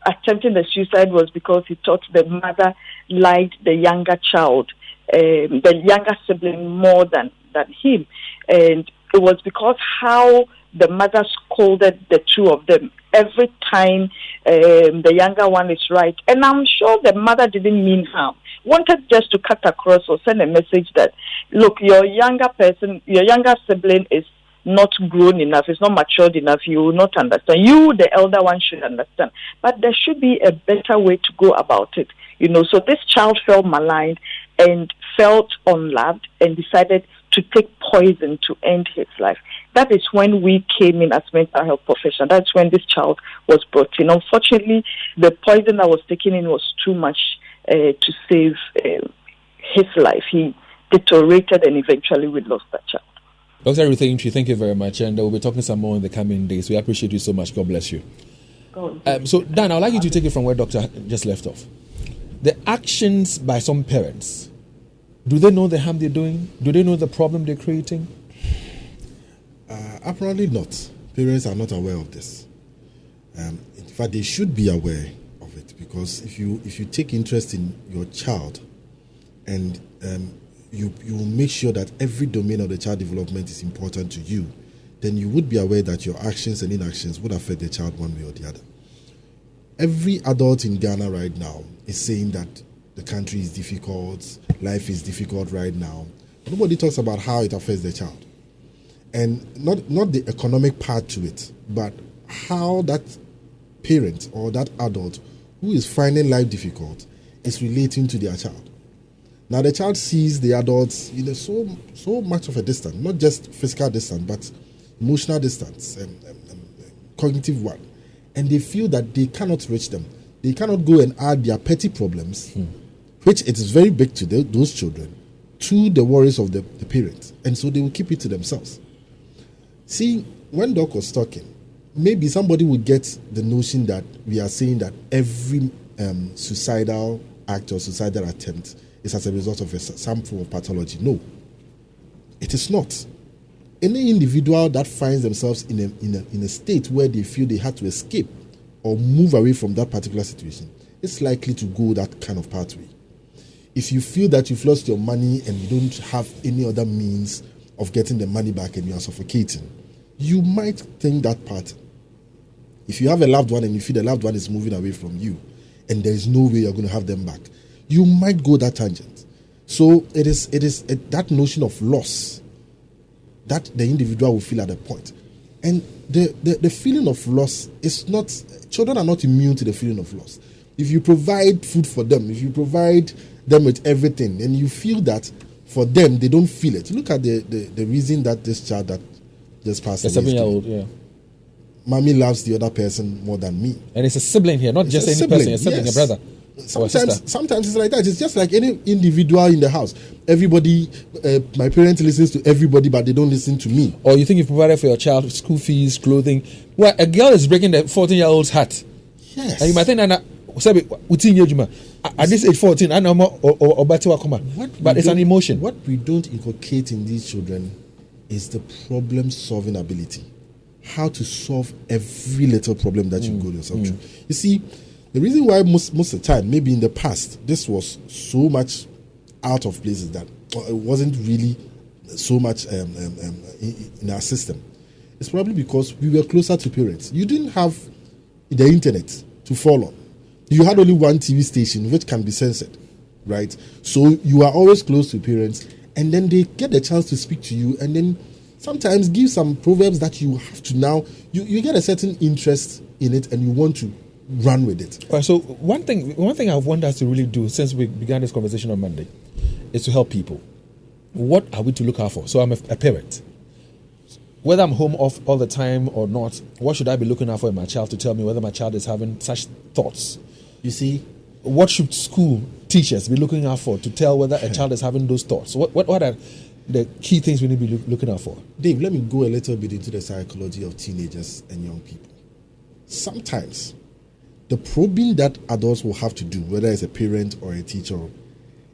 attempting the suicide was because he thought the mother liked the younger child, the younger sibling more than him. And it was because how the mother scolded the two of them every time the younger one is right. And I'm sure the mother didn't mean harm. Wanted just to cut across or send a message that, look, your younger sibling is not grown enough, it's not matured enough, you will not understand. You, the elder one, should understand. But there should be a better way to go about it. So this child felt maligned and felt unloved and decided to take poison to end his life. That is when we came in as mental health professionals. That's when this child was brought in. Unfortunately, the poison that was taken in was too much to save his life. He deteriorated and eventually we lost that child.
Dr. Everything, thank you very much. And we'll be talking some more in the coming days. We appreciate you so much. God bless you. So, Dan, I'd like you to take it from where Doctor just left off. The actions by some parents, do they know the harm they're doing? Do they know the problem they're creating?
Apparently not. Parents are not aware of this. In fact, they should be aware of it, because if you take interest in your child and you will make sure that every domain of the child development is important to you, then you would be aware that your actions and inactions would affect the child one way or the other. Every adult in Ghana right now is saying that the country is difficult, life is difficult right now. Nobody talks about how it affects the child. And not the economic part to it, but how that parent or that adult who is finding life difficult is relating to their child. Now the child sees the adults in so much of a distance, not just physical distance, but emotional distance and cognitive one. And they feel that they cannot reach them. They cannot go and add their petty problems, which it is very big to those children, to the worries of the parents. And so they will keep it to themselves. See, when Doc was talking, maybe somebody would get the notion that we are saying that every suicidal act or suicidal attempt is as a result of some form of pathology. No, it is not. Any individual that finds themselves in a state where they feel they had to escape or move away from that particular situation is likely to go that kind of pathway. If you feel that you've lost your money and you don't have any other means of getting the money back and you are suffocating, you might think that pattern. If you have a loved one and you feel the loved one is moving away from you and there is no way you're going to have them back, you might go that tangent. So it is that notion of loss that the individual will feel at a point. And the feeling of loss is not, children are not immune to the feeling of loss. If you provide food for them, if you provide them with everything, and you feel that for them, they don't feel it. Look at the reason that this child that just passed away.
A 7-year-old, yeah.
Mommy loves the other person more than me.
And it's a sibling here, not just any person, a sibling,
yes.
a brother.
Sometimes it's like that. It's just like any individual in the house. Everybody, my parents listens to everybody, but they don't listen to me.
Or you think you've provided for your child school fees, clothing. Well, a girl is breaking the 14-year-old's heart.
Yes.
And you might think that at this age 14, I know more or but it's an emotion.
What we don't inculcate in these children is the problem-solving ability. How to solve every little problem that you go yourself through. You see, the reason why most of the time, maybe in the past, this was so much out of place is that it wasn't really so much in our system. It's probably because we were closer to parents. You didn't have the internet to fall on. You had only one TV station which can be censored, right? So you are always close to parents, and then they get the chance to speak to you, and then sometimes give some proverbs that you have to now, you get a certain interest in it and you want to run with it.
All right, so one thing I want us to really do since we began this conversation on Monday is to help people. What are we to look out for? So I'm a parent. Whether I'm home off all the time or not, what should I be looking out for in my child to tell me whether my child is having such thoughts?
You see,
what should school teachers be looking out for to tell whether a child is having those thoughts? What are the key things we need to be looking out for?
Dave, let me go a little bit into the psychology of teenagers and young people. Sometimes the probing that adults will have to do, whether it's a parent or a teacher,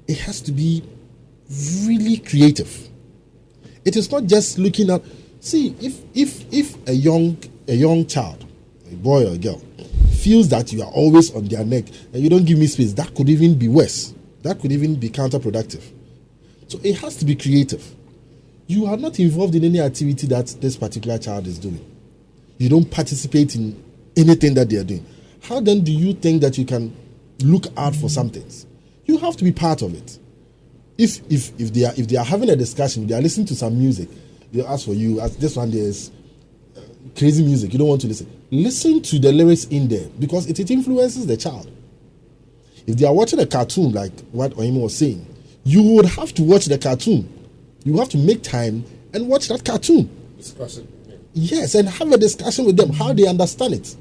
it has to be really creative. It is not just looking at. See, if a young child, a boy or a girl, feels that you are always on their neck and you don't give me space, that could even be worse. That could even be counterproductive. So it has to be creative. You are not involved in any activity that this particular child is doing. You don't participate in anything that they are doing. How then do you think that you can look out for some things? You have to be part of it. If they are having a discussion, they are listening to some music, they ask for you, as this one there is crazy music, you don't want to listen. Listen to the lyrics in there because it influences the child. If they are watching a cartoon like what Oyimo was saying, you would have to watch the cartoon. You have to make time and watch that cartoon.
Discussion.
Yes, and have a discussion with them, how they understand it.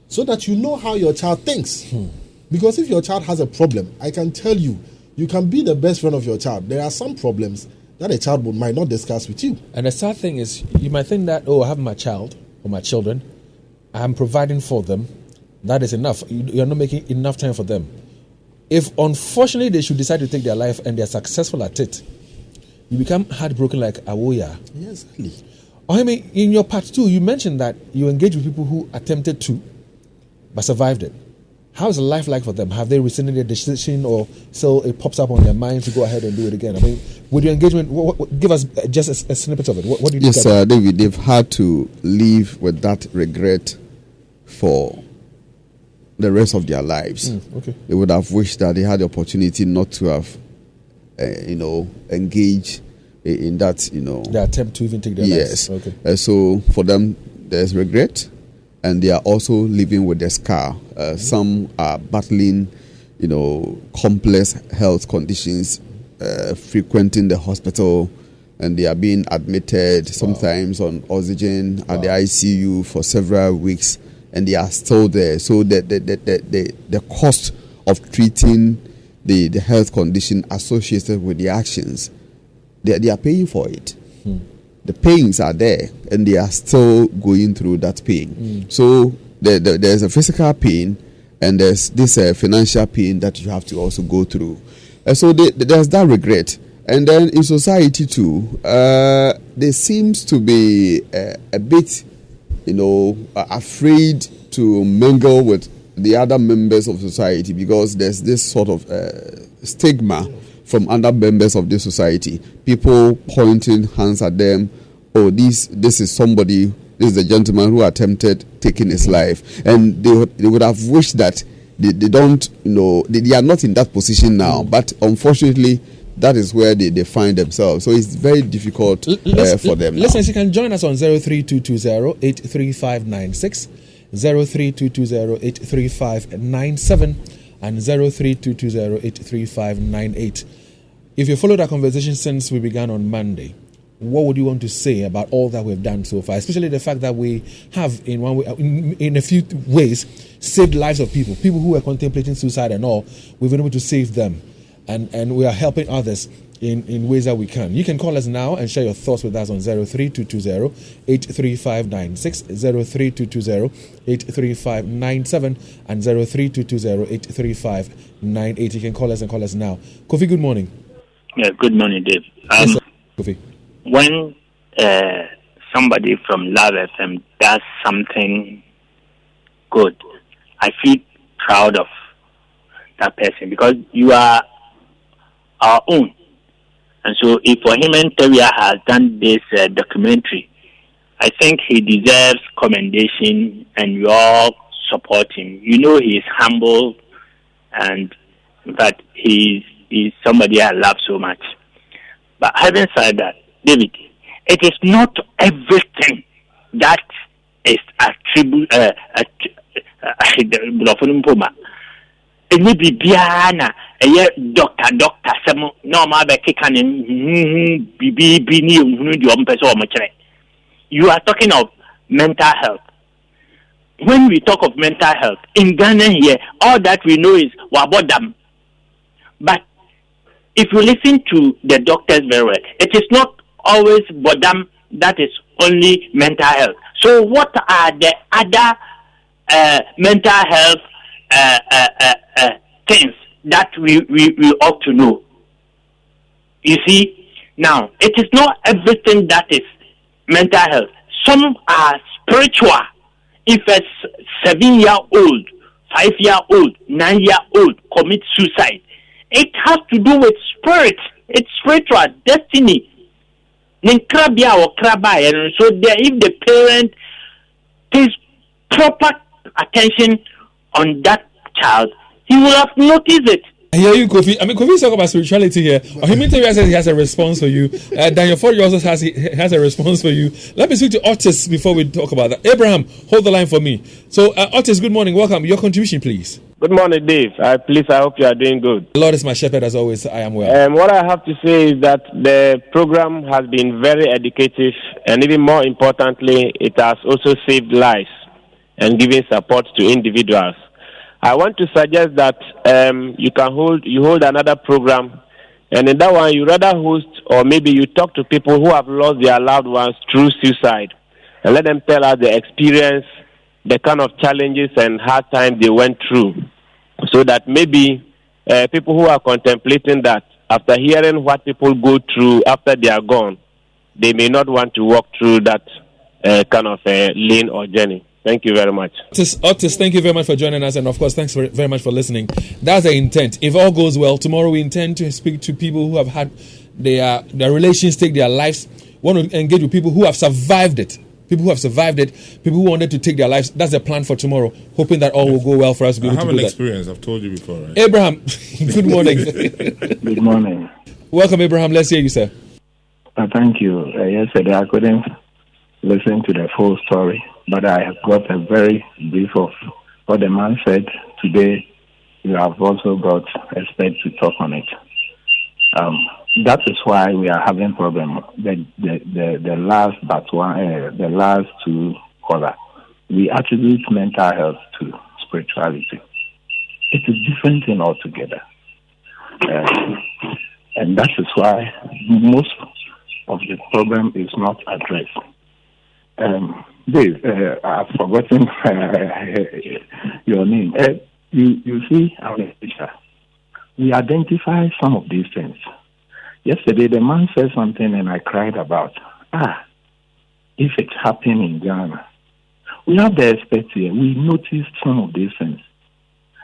So that you know how your child thinks. Because if your child has a problem, I can tell you, you can be the best friend of your child. There are some problems that a child might not discuss with you.
And the sad thing is, you might think that, I have my child or my children, I'm providing for them, that is enough. You're not making enough time for them. If unfortunately they should decide to take their life and they're successful at it, you become heartbroken like Awoya.
Yes, exactly.
I mean, in your part 2, you mentioned that you engaged with people who attempted to, but survived it. How is life like for them? Have they rescinded their decision, or so it pops up on their mind to go ahead and do it again? I mean, with your engagement, give us just a snippet of it. What do you think?
Yes, David, they've had to live with that regret for the rest of their lives.
Okay.
They would have wished that they had the opportunity not to have, engaged in that,
the attempt to even take their lives.
Yes. Okay. So for them, there's regret. And they are also living with the scar. Some are battling, complex health conditions, frequenting the hospital, and they are being admitted sometimes on oxygen at the ICU for several weeks, and they are still there. So the cost of treating the health condition associated with the actions, they are paying for it. The pains are there, and they are still going through that pain. So there's a physical pain, and there's this financial pain that you have to also go through. So there's that regret. And then in society too, there seems to be a bit, afraid to mingle with the other members of society, because there's this sort of stigma from other members of the society. People pointing hands at them. Oh, this is somebody, this is a gentleman who attempted taking his life. And they would have wished that they don't, they are not in that position now. But unfortunately, that is where they find themselves. So it's very difficult for them.
Listeners, you can join us on 03220-83596, 03220-83597, and 03220-83598. If you followed our conversation since we began on Monday, what would you want to say about all that we've done so far, especially the fact that we have, in one way, in a few ways, saved lives of people who were contemplating suicide and all. We've been able to save them, and we are helping others in ways that we can. You can call us now and share your thoughts with us on 03220-83596, 03220-83597, and 03220-83598. You can call us now. Kofi, good morning.
Yeah, good morning, Dave.
Yes, sir. Kofi.
When somebody from Love FM does something good, I feel proud of that person, because you are our own. And so if for him and Teria has done this documentary, I think he deserves commendation, and you all support him. You know he is humble, and that he's somebody I love so much. But having said that, David, it is not everything that is attribute any bibiana doctor some normal be kika bibi ni hunu di ompese o mekere. You are talking of mental health. When we talk of mental health in Ghana here, all that we know is wabodam. But if you listen to the doctors very well, it is not always bodam that is only mental health. So what are the other mental health things that we ought to know? You see, now it is not everything that is mental health. Some are spiritual. If a 7-year-old, 5-year-old, 9-year-old commits suicide, it has to do with spirit. It's spiritual destiny. So there, if the parent takes proper attention on that child, he will have noticed it.
I hear you, Kofi. I mean, Kofi is talking about spirituality here. Ohiminteri says he has a response for you. Daniel Ford also has a response for you. Let me speak to Otis before we talk about that. Abraham, hold the line for me. So, Otis, good morning. Welcome. Your contribution, please.
Good morning, Dave. Please, I hope you are doing good.
The Lord is my shepherd, as always. I am well.
What I have to say is that the program has been very educative, and even more importantly, it has also saved lives and given support to individuals. I want to suggest that you hold another program, and in that one you rather host, or maybe you talk to people who have lost their loved ones through suicide, and let them tell us the experience, the kind of challenges and hard times they went through, so that maybe people who are contemplating that, after hearing what people go through after they are gone, they may not want to walk through that kind of lane or journey. Thank you very much.
Otis, thank you very much for joining us, and of course, thanks very much for listening. That's the intent. If all goes well, tomorrow we intend to speak to people who have had their relations take their lives. We want to engage with people who have survived it. People who who wanted to take their lives. That's the plan for tomorrow, hoping that all will go well for us to be able to do that. I have an
experience. I've told you before, right?
Abraham, good morning.
Good morning.
Welcome, Abraham. Let's hear you, sir.
Thank you. Yesterday I couldn't listen to the full story, but I have got a very brief of what the man said. Today, you have also got experts to talk on it. That is why we are having problem. The last but one, the last two caller, we attribute mental health to spirituality. It is different thing altogether, and that is why most of the problem is not addressed. Dave, I've forgotten your name. You see, I'm a teacher. We identify some of these things. Yesterday, the man said something and I cried about, if it happened in Ghana. We have the experts here. We noticed some of these things.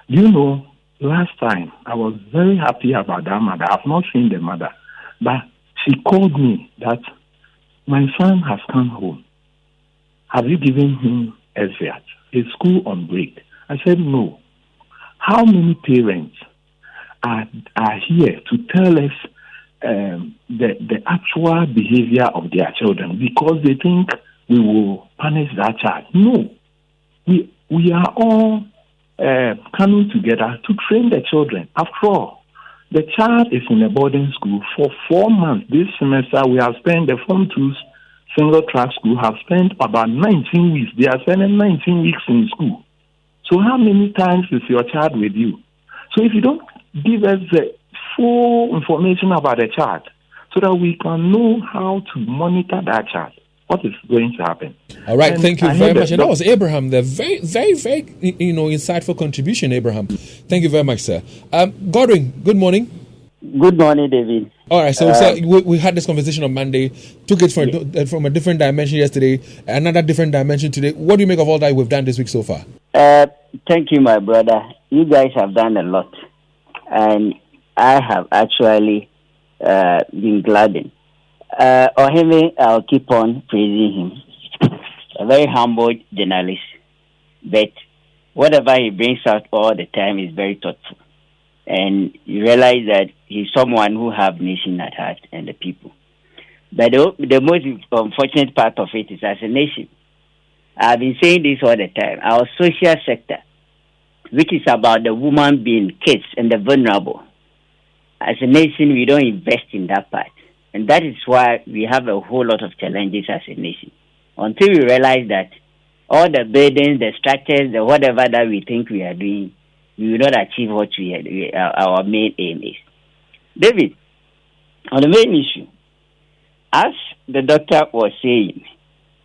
You know, last time, I was very happy about that mother. I've not seen the mother. But she called me that my son has come home. Have you given him SVAT? Is school on break? I said, no. How many parents are here to tell us the actual behavior of their children because they think we will punish that child? No. We are all coming together to train the children. After all, the child is in a boarding school for 4 months. This semester, we have spent the Form 2's single track school have spent about 19 weeks. They are spending 19 weeks in school. So how many times is your child with you? So if you don't give us the full information about the child so that we can know how to monitor that child, what is going to happen?
All right, thank you very much. And that was Abraham, the very, very, very insightful contribution, Abraham. Thank you very much, sir. Godwin, good morning.
Good morning, David.
All right, so sir, we had this conversation on Monday, took it from a different dimension yesterday, another different dimension today. What do you make of all that we've done this week so far?
Thank you, my brother. You guys have done a lot, and I have actually been gladdened. Ohime, I'll keep on praising him. A very humble journalist, but whatever he brings out all the time is very thoughtful. And you realize that he's someone who have nation at heart and the people. But the most unfortunate part of it is as a nation. I've been saying this all the time. Our social sector, which is about the woman being kids and the vulnerable, as a nation, we don't invest in that part. And that is why we have a whole lot of challenges as a nation. Until we realize that all the burdens, the structures, the whatever that we think we are doing, we will not achieve what our main aim is. David, on the main issue, as the doctor was saying,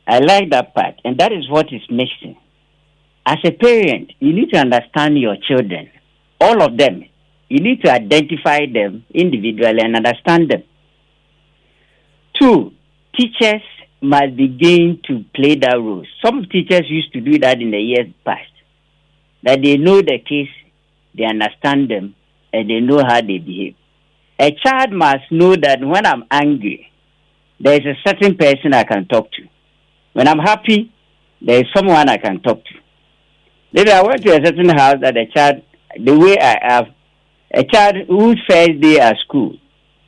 I like that part, and that is what is missing. As a parent, you need to understand your children, all of them. You need to identify them individually and understand them. Two, teachers must begin to play that role. Some teachers used to do that in the years past. That they know the case, they understand them, and they know how they behave. A child must know that when I'm angry, there is a certain person I can talk to. When I'm happy, there is someone I can talk to. Maybe I went to a certain house that a child, the way I have, a child whose first day at school,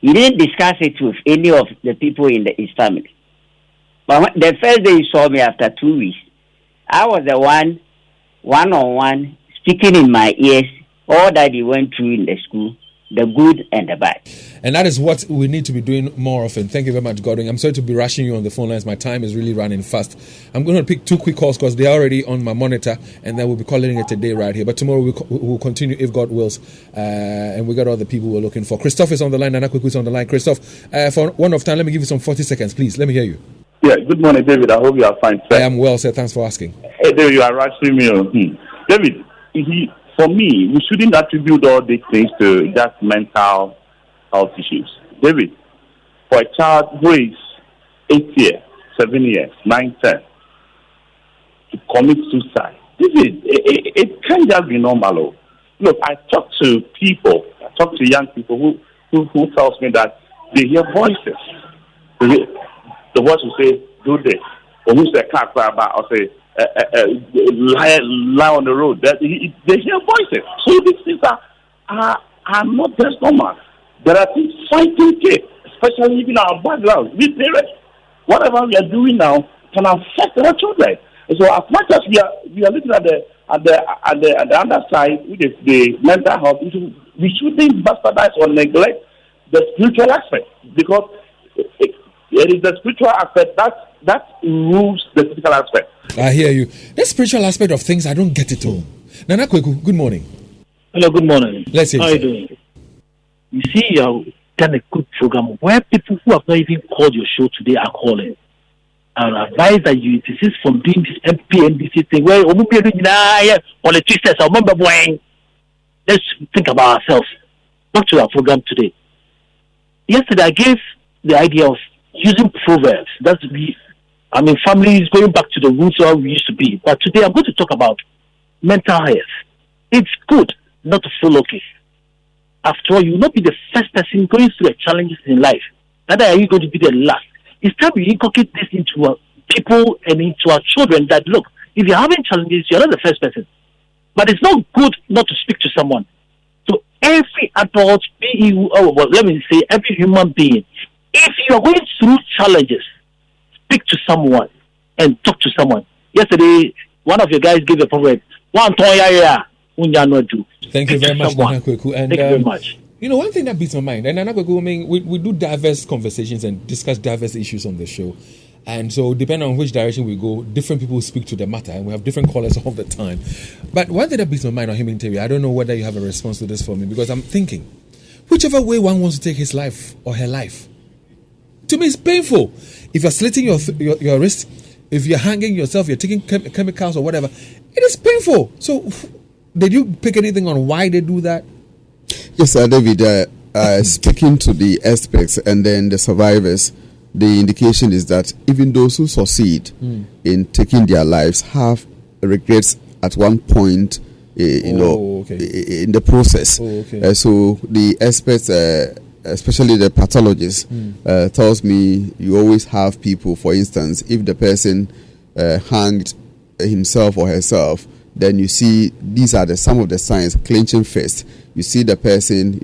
he didn't discuss it with any of the people in his family. But the first day he saw me after 2 weeks, I was the one-on-one, speaking in my ears, all that he went through in the school, the good and the bad.
And that is what we need to be doing more often. Thank you very much, Godwin. I'm sorry to be rushing you on the phone lines. My time is really running fast. I'm going to pick 2 quick calls because they're already on my monitor, and then we'll be calling it a day right here. But tomorrow we'll continue if God wills. And we got all the people we're looking for. Christoph is on the line, Nana Kweku is on the line. Christoph, for one of time, let me give you some 40 seconds, please. Let me hear you.
Yeah, good morning, David. I hope you are fine, sir.
I am well, sir. Thanks for asking.
Hey, David, you are rushing me. David, for me, we shouldn't attribute all these things to just mental health issues. David, for a child who is 8 years, 7 years, 9, 10, to commit suicide, it can't just be normal. Look, I talk to young people who tells me that they hear voices. The voice will say, do this. Or who say, can't cry about, or say, lie on the road. They hear voices. So these things are not just normal. There are things fighting kids, especially even our background. We parents, whatever we are doing now can affect our children. And so as much as we are looking at the other side, which is the mental health issue, we shouldn't bastardize or neglect the spiritual aspect, because it is the spiritual aspect that rules the physical aspect.
I hear you. The spiritual aspect of things, I don't get it all. Nana Kweku, good morning.
Hello, good morning.
Let's hear
How are you doing? You see, you've done a good program where people who have not even called your show today are calling. I advise that you desist from doing this MPNBC thing where politicians are remember when. Let's think about ourselves. Back to our program today. Yesterday, I gave the idea of using proverbs. Family is going back to the roots of how we used to be. But today, I'm going to talk about mental health. It's good not to feel okay. After all, you will not be the first person going through the challenges in life. Neither are you going to be the last. It's time we inculcate this into our people and into our children that, look, if you're having challenges, you're not the first person. But it's not good not to speak to someone. So every adult, every human being, if you're going through challenges, speak to someone and talk to someone. Yesterday, one of your guys gave a proverb.
Thank you very much, Nana Kweku. And,
thank you very much.
You know, one thing that beats my mind, and Nana Kweku, we do diverse conversations and discuss diverse issues on the show. And so, depending on which direction we go, different people speak to the matter, and we have different callers all the time. But one thing that beats my mind on him, Terry, I don't know whether you have a response to this for me, because I'm thinking, whichever way one wants to take his life or her life, to me, it's painful. If you're slitting your wrist, if you're hanging yourself, you're taking chemicals or whatever, it is painful. So, did you pick anything on why they do that?
Yes, David. Speaking to the experts and then the survivors, the indication is that even those who succeed in taking their lives have regrets at one point, in the process. So the experts, especially the pathologists, tells me you always have people, for instance, if the person hanged himself or herself, then you see these are some of the signs: clenching fist. You see the person,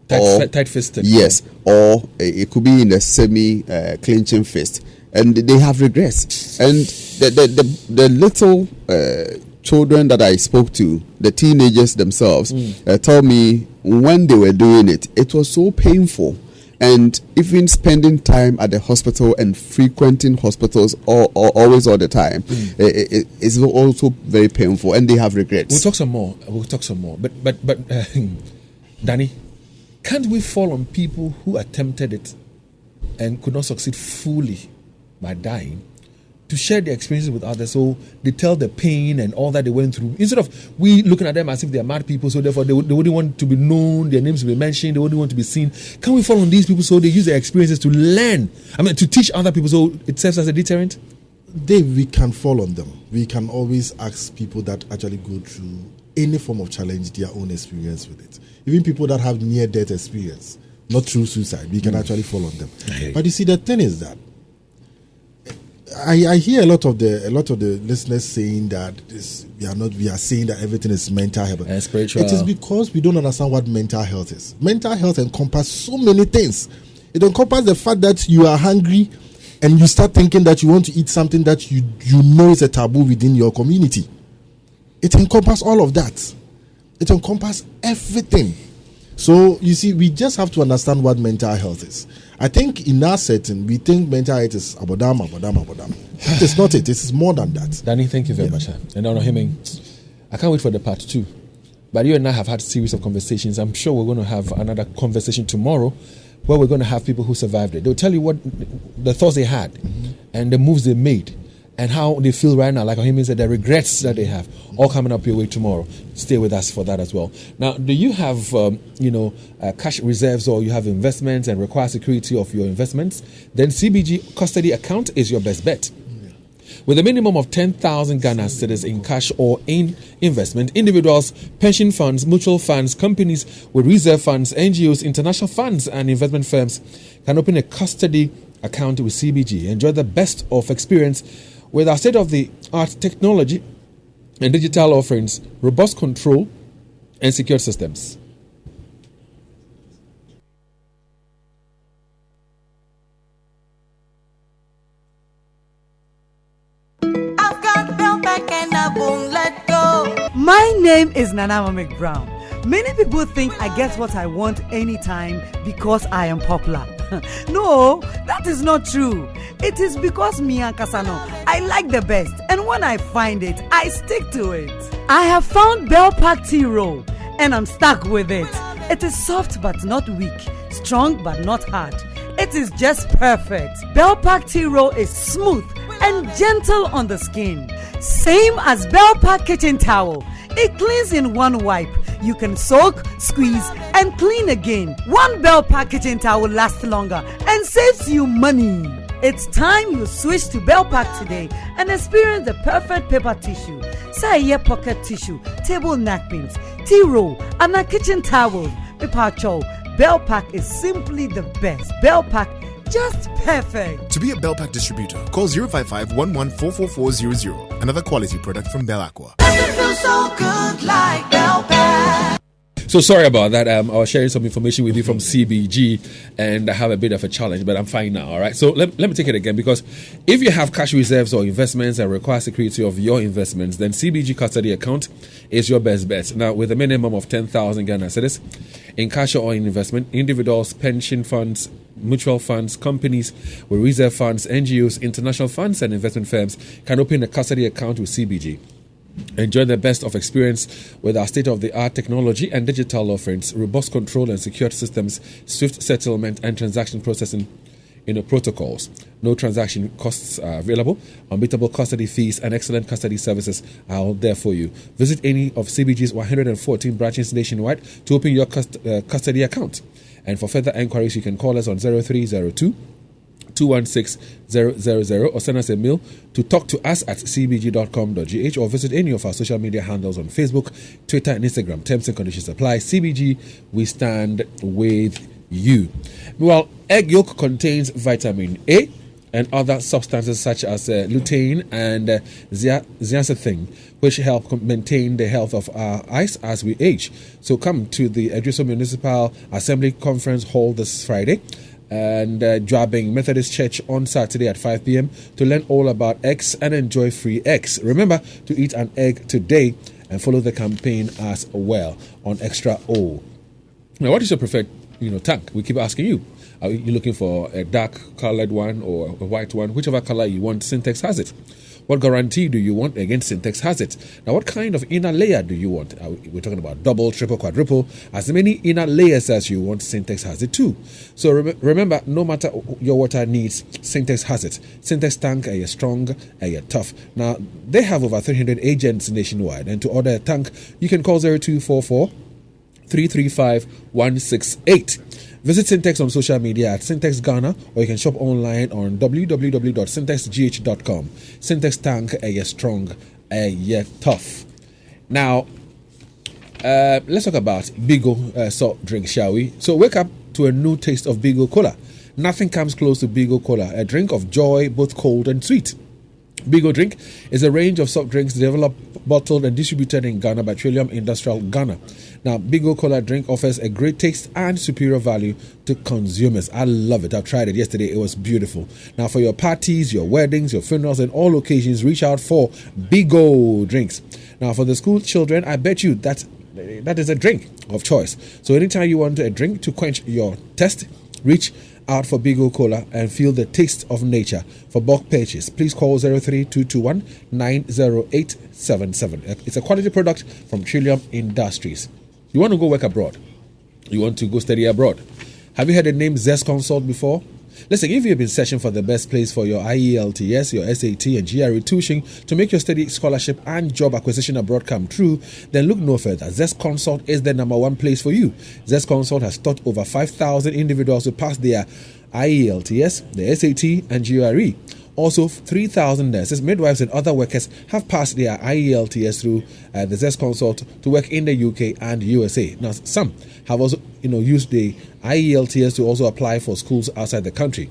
tight-fisted.
Yes, or it could be in a semi-clenching fist, and they have regrets. And the little children that I spoke to, the teenagers themselves, told me when they were doing it, it was so painful. And even spending time at the hospital and frequenting hospitals always all the time, it's also very painful, and they have regrets.
We'll talk some more. But Danny, can't we fall on people who attempted it and could not succeed fully by dying to share their experiences with others, so they tell the pain and all that they went through. Instead of we looking at them as if they're mad people, so therefore they wouldn't want to be known, their names to be mentioned, they wouldn't want to be seen. Can we follow on these people so they use their experiences to learn? To teach other people, so it serves as a deterrent?
Dave, we can fall on them. We can always ask people that actually go through any form of challenge their own experience with it. Even people that have near-death experience, not through suicide, we can actually fall on them. But you see, the thing is that I hear a lot of the listeners saying that we are saying that everything is mental health
and spiritual.
It is because we don't understand what mental health is. Mental health encompasses so many things. It encompasses the fact that you are hungry and you start thinking that you want to eat something that you know is a taboo within your community. It encompasses all of that. It encompasses everything. So you see, we just have to understand what mental health is. I think in our setting, we think mental health is abodam. That is not it. This is more than that.
Danny, thank you very much. And Honor Hemming, I can't wait for the part 2. But you and I have had a series of conversations. I'm sure we're going to have another conversation tomorrow where we're going to have people who survived it. They'll tell you what the thoughts they had and the moves they made and how they feel right now. Like Hemming said, the regrets that they have, all coming up your way tomorrow. Stay with us for that as well. Now, do you have cash reserves, or you have investments and require security of your investments? Then CBG custody account is your best bet. With a minimum of 10,000 Ghana cedis in cash or in investment, individuals, pension funds, mutual funds, companies with reserve funds, NGOs, international funds, and investment firms can open a custody account with CBG. Enjoy the best of experience with our state-of-the-art technology and digital offerings, robust control, and secure systems.
My name is Nanama McBrown. Many people think I get what I want anytime because I am popular. No, that is not true. It is because me and Kasano, I like the best, and when I find it, I stick to it. I have found Bell Pack Tea Roll, and I'm stuck with it. It is soft but not weak, strong but not hard. It is just perfect. Bell Pack Tea Roll is smooth and gentle on the skin. Same as Bell Pack Kitchen Towel. It cleans in one wipe. You can soak, squeeze, and clean again. One Bell Pack Kitchen Towel lasts longer and saves you money. It's time you switch to Bell Pack today and experience the perfect paper tissue. Say pocket tissue, table napkins, tea roll, and a kitchen towel. Paper chow. Bell Pack is simply the best. Bell Pack, just perfect.
To be a Bell Pack distributor, call 055-11-44400. Another quality product from Bell Aqua.
Feels so good like Bell Pack.
So sorry about that. I was sharing some information with you from CBG, and I have a bit of a challenge, but I'm fine now. All right. So let me take it again, because if you have cash reserves or investments and require security of your investments, then CBG custody account is your best bet. Now, with a minimum of 10,000 Ghana cedis in cash or in investment, individuals, pension funds, mutual funds, companies with reserve funds, NGOs, international funds, and investment firms can open a custody account with CBG. Enjoy the best of experience with our state-of-the-art technology and digital offerings, robust control and secure systems, swift settlement and transaction processing protocols. No transaction costs are available. Unbeatable custody fees and excellent custody services are all there for you. Visit any of CBG's 114 branches nationwide to open your custody account. And for further enquiries, you can call us on 0302 216-000 or send us a mail to talktous@cbg.com.gh or visit any of our social media handles on Facebook, Twitter, and Instagram. Terms and conditions apply. CBG, we stand with you. Well, egg yolk contains vitamin A and other substances such as lutein and zeaxanthin, which help maintain the health of our eyes as we age. So come to the Edriso Municipal Assembly Conference Hall this Friday and Joabing Methodist Church on Saturday at 5 p.m. to learn all about eggs and enjoy free eggs. Remember to eat an egg today and follow the campaign as well on Extra O. Now, what is your preferred tank? We keep asking you. Are you looking for a dark colored one or a white one? Whichever color you want, Syntex has it. What guarantee do you want? Again, Syntex has it. Now, what kind of inner layer do you want? We're talking about double, triple, quadruple. As many inner layers as you want, Syntex has it too. So remember, no matter your water needs, Syntex has it. Syntex tank, you're strong, you're tough. Now, they have over 300 agents nationwide. And to order a tank, you can call 0244 335 168. Visit Syntex on social media at Syntex Ghana, or you can shop online on www.syntexgh.com. Syntex tank, you're strong, you're tough. Now, let's talk about Bigo soft drink, shall we? So wake up to a new taste of Bigo Cola. Nothing comes close to Bigo Cola, a drink of joy, both cold and sweet. Bigo Drink is a range of soft drinks developed, bottled, and distributed in Ghana by Trillium Industrial Ghana. Now, Bigo Cola drink offers a great taste and superior value to consumers. I love it. I tried it yesterday. It was beautiful. Now, for your parties, your weddings, your funerals, and all occasions, reach out for Bigo drinks. Now, for the school children, I bet you that is a drink of choice. So anytime you want a drink to quench your thirst, reach out for Bigo Cola and feel the taste of nature. For bulk purchase, please call 03221 90877. It's a quality product from Trillium Industries. You want to go work abroad? You want to go study abroad? Have you heard the name Zest Consult before? Listen, if you've been searching for the best place for your IELTS, your SAT, and GRE tuition to make your study, scholarship, and job acquisition abroad come true, then look no further. Zest Consult is the number one place for you. Zest Consult has taught over 5,000 individuals to pass their IELTS, the SAT, and GRE. Also, 3,000 nurses, midwives, and other workers have passed their IELTS through the Zest Consult to work in the UK and USA. Now, some have also, used the IELTS to also apply for schools outside the country.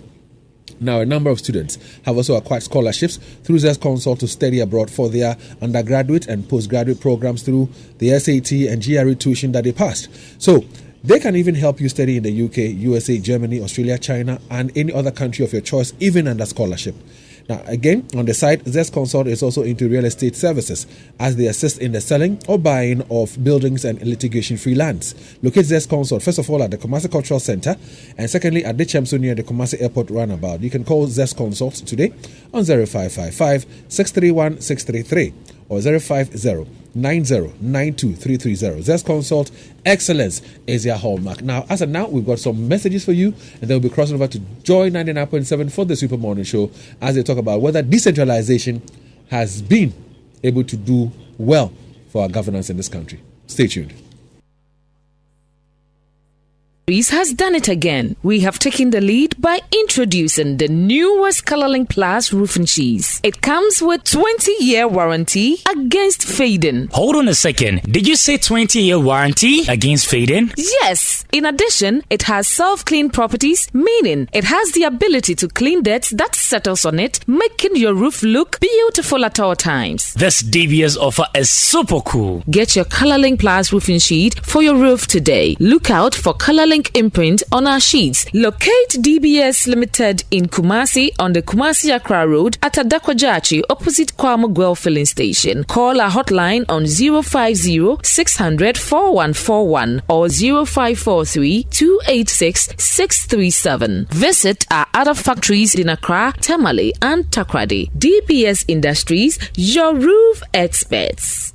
Now, a number of students have also acquired scholarships through Zest Consult to study abroad for their undergraduate and postgraduate programs through the SAT and GRE tuition that they passed. So, they can even help you study in the UK, USA, Germany, Australia, China, and any other country of your choice, even under scholarship. Now, again, on the site, Zest Consult is also into real estate services as they assist in the selling or buying of buildings and litigation-free lands. Locate Zest Consult, first of all, at the Kumasi Cultural Center, and secondly, at the Chemso near the Kumasi Airport Runabout. You can call Zest Consult today on 0555 631 633 or 050 9092 Zest Consult, excellence is your hallmark. Now, as of now, we've got some messages for you, and then we'll be crossing over to Joy 99.7 for the Super Morning Show as they talk about whether decentralization has been able to do well for our governance in this country. Stay tuned.
Has done it again. We have taken the lead by introducing the newest Colorlink Plus roofing sheets. It comes with 20-year warranty against fading.
Hold on a second. Did you say 20-year warranty against fading?
Yes. In addition, it has self-clean properties, meaning it has the ability to clean dirt that settles on it, making your roof look beautiful at all times.
This DBS offer is super cool.
Get your Colorlink Plus roofing sheet for your roof today. Look out for Colorlink imprint on our sheets. Locate DBS Limited in Kumasi on the Kumasi Accra Road at Adakwajachi opposite Kwamo Guel filling station. Call our hotline on 050 600 4141 or 0543 286 637. Visit our other factories in Accra, Tamale, and Takrady. DBS Industries, your roof experts.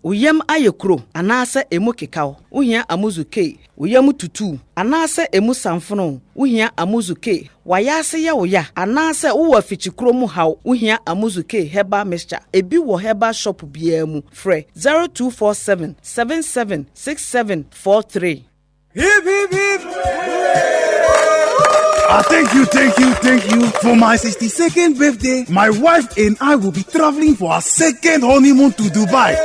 Uyam ayekro anase emu kekaw uhia amuzuke uyam tutu anase emu samfono uhia amuzuke wayase ya oya anase uwa fichikro mu haw uhia amuzuke heba mixture ebi wo heba shop bia mu frɛ 0247 776743.
Hip hip hip. Thank you for my 62nd birthday. My wife and I will be traveling for our second honeymoon to Dubai.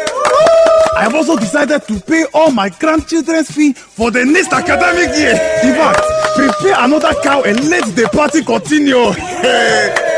I have also decided to pay all my grandchildren's fee for the next academic year. In fact, prepare another cow and let the party continue.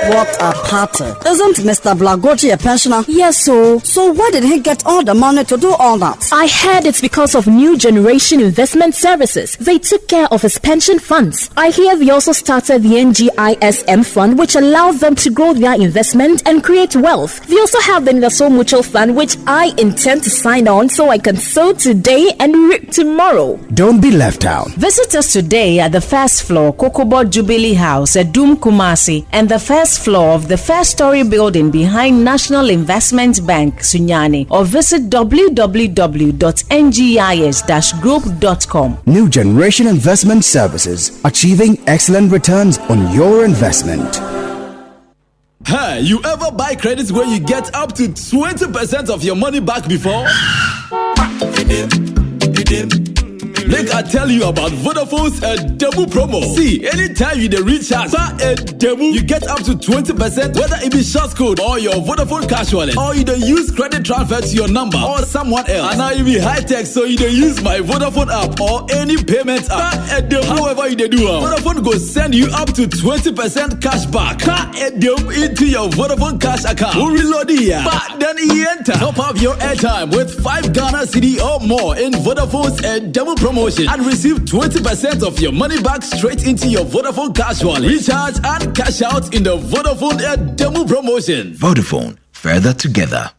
What a party. Isn't Mr. Blagochi a pensioner?
Yes, so where did he get all the money to do all that? I heard it's because of New Generation Investment Services. They took care of his pension funds. I hear they also started the NGISM fund, which allows them to grow their investment and create wealth. They also have the Inverso Mutual Fund, which I intend to sign on so I can sow today and reap tomorrow.
Don't be left out.
Visit us today at the first floor, Kokobo Jubilee House at Doom Kumasi, and the first
first floor of the first story building behind National Investment Bank, Sunyani, or visit www.ngis-group.com.
New Generation Investment Services, achieving excellent returns on your investment.
Hey, you ever buy credits where you get up to 20% of your money back before? Make I tell you about Vodafone's demo promo. See, anytime you recharge a demo, you get up to 20%, whether it be short code or your Vodafone cash wallet, or you use credit transfer to your number or someone else. And now you be high tech, so you use my Vodafone app or any payment app. However you do, Vodafone go send you up to 20% cash back into your Vodafone cash account. We'll reload here, but then you enter. Top up your airtime with 5 Ghana cedi or more in Vodafone's demo promotion and receive 20% of your money back straight into your Vodafone cash wallet. Recharge and cash out in the Vodafone demo promotion.
Vodafone, further together.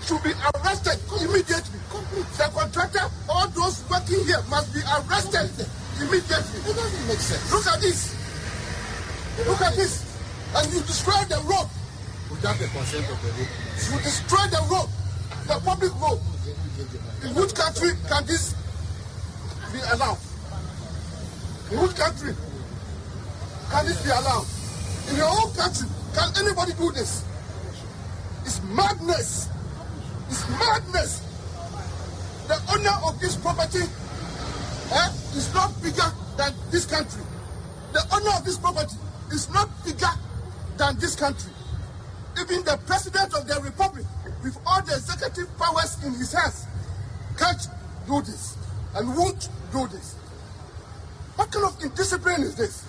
Should be arrested immediately. The contractor, all those working here must be arrested immediately. It doesn't make sense. Look at this. Look at this. And you destroy the road. Without the consent of the road. You destroy the road, the public road. In which country can this be allowed? In which country can this be allowed? In your own country, can anybody do this? It's madness. It's madness. The owner of this property is not bigger than this country. The owner of this property is not bigger than this country. Even the president of the republic, with all the executive powers in his hands, can't do this and won't do this. What kind of indiscipline is this?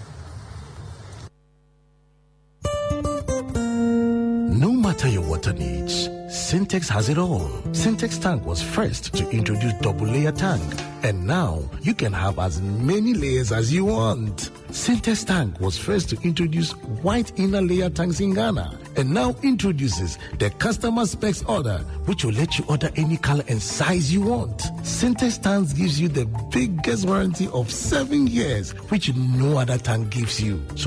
No matter your water needs, Syntex has it all. Syntex Tank was first to introduce double layer tank, and now you can have as many layers as you want. Syntex Tank was first to introduce white inner layer tanks in Ghana, and now introduces the customer specs order, which will let you order any color and size you want. Syntex Tanks gives you the biggest warranty of 7 years, which no other tank gives you. So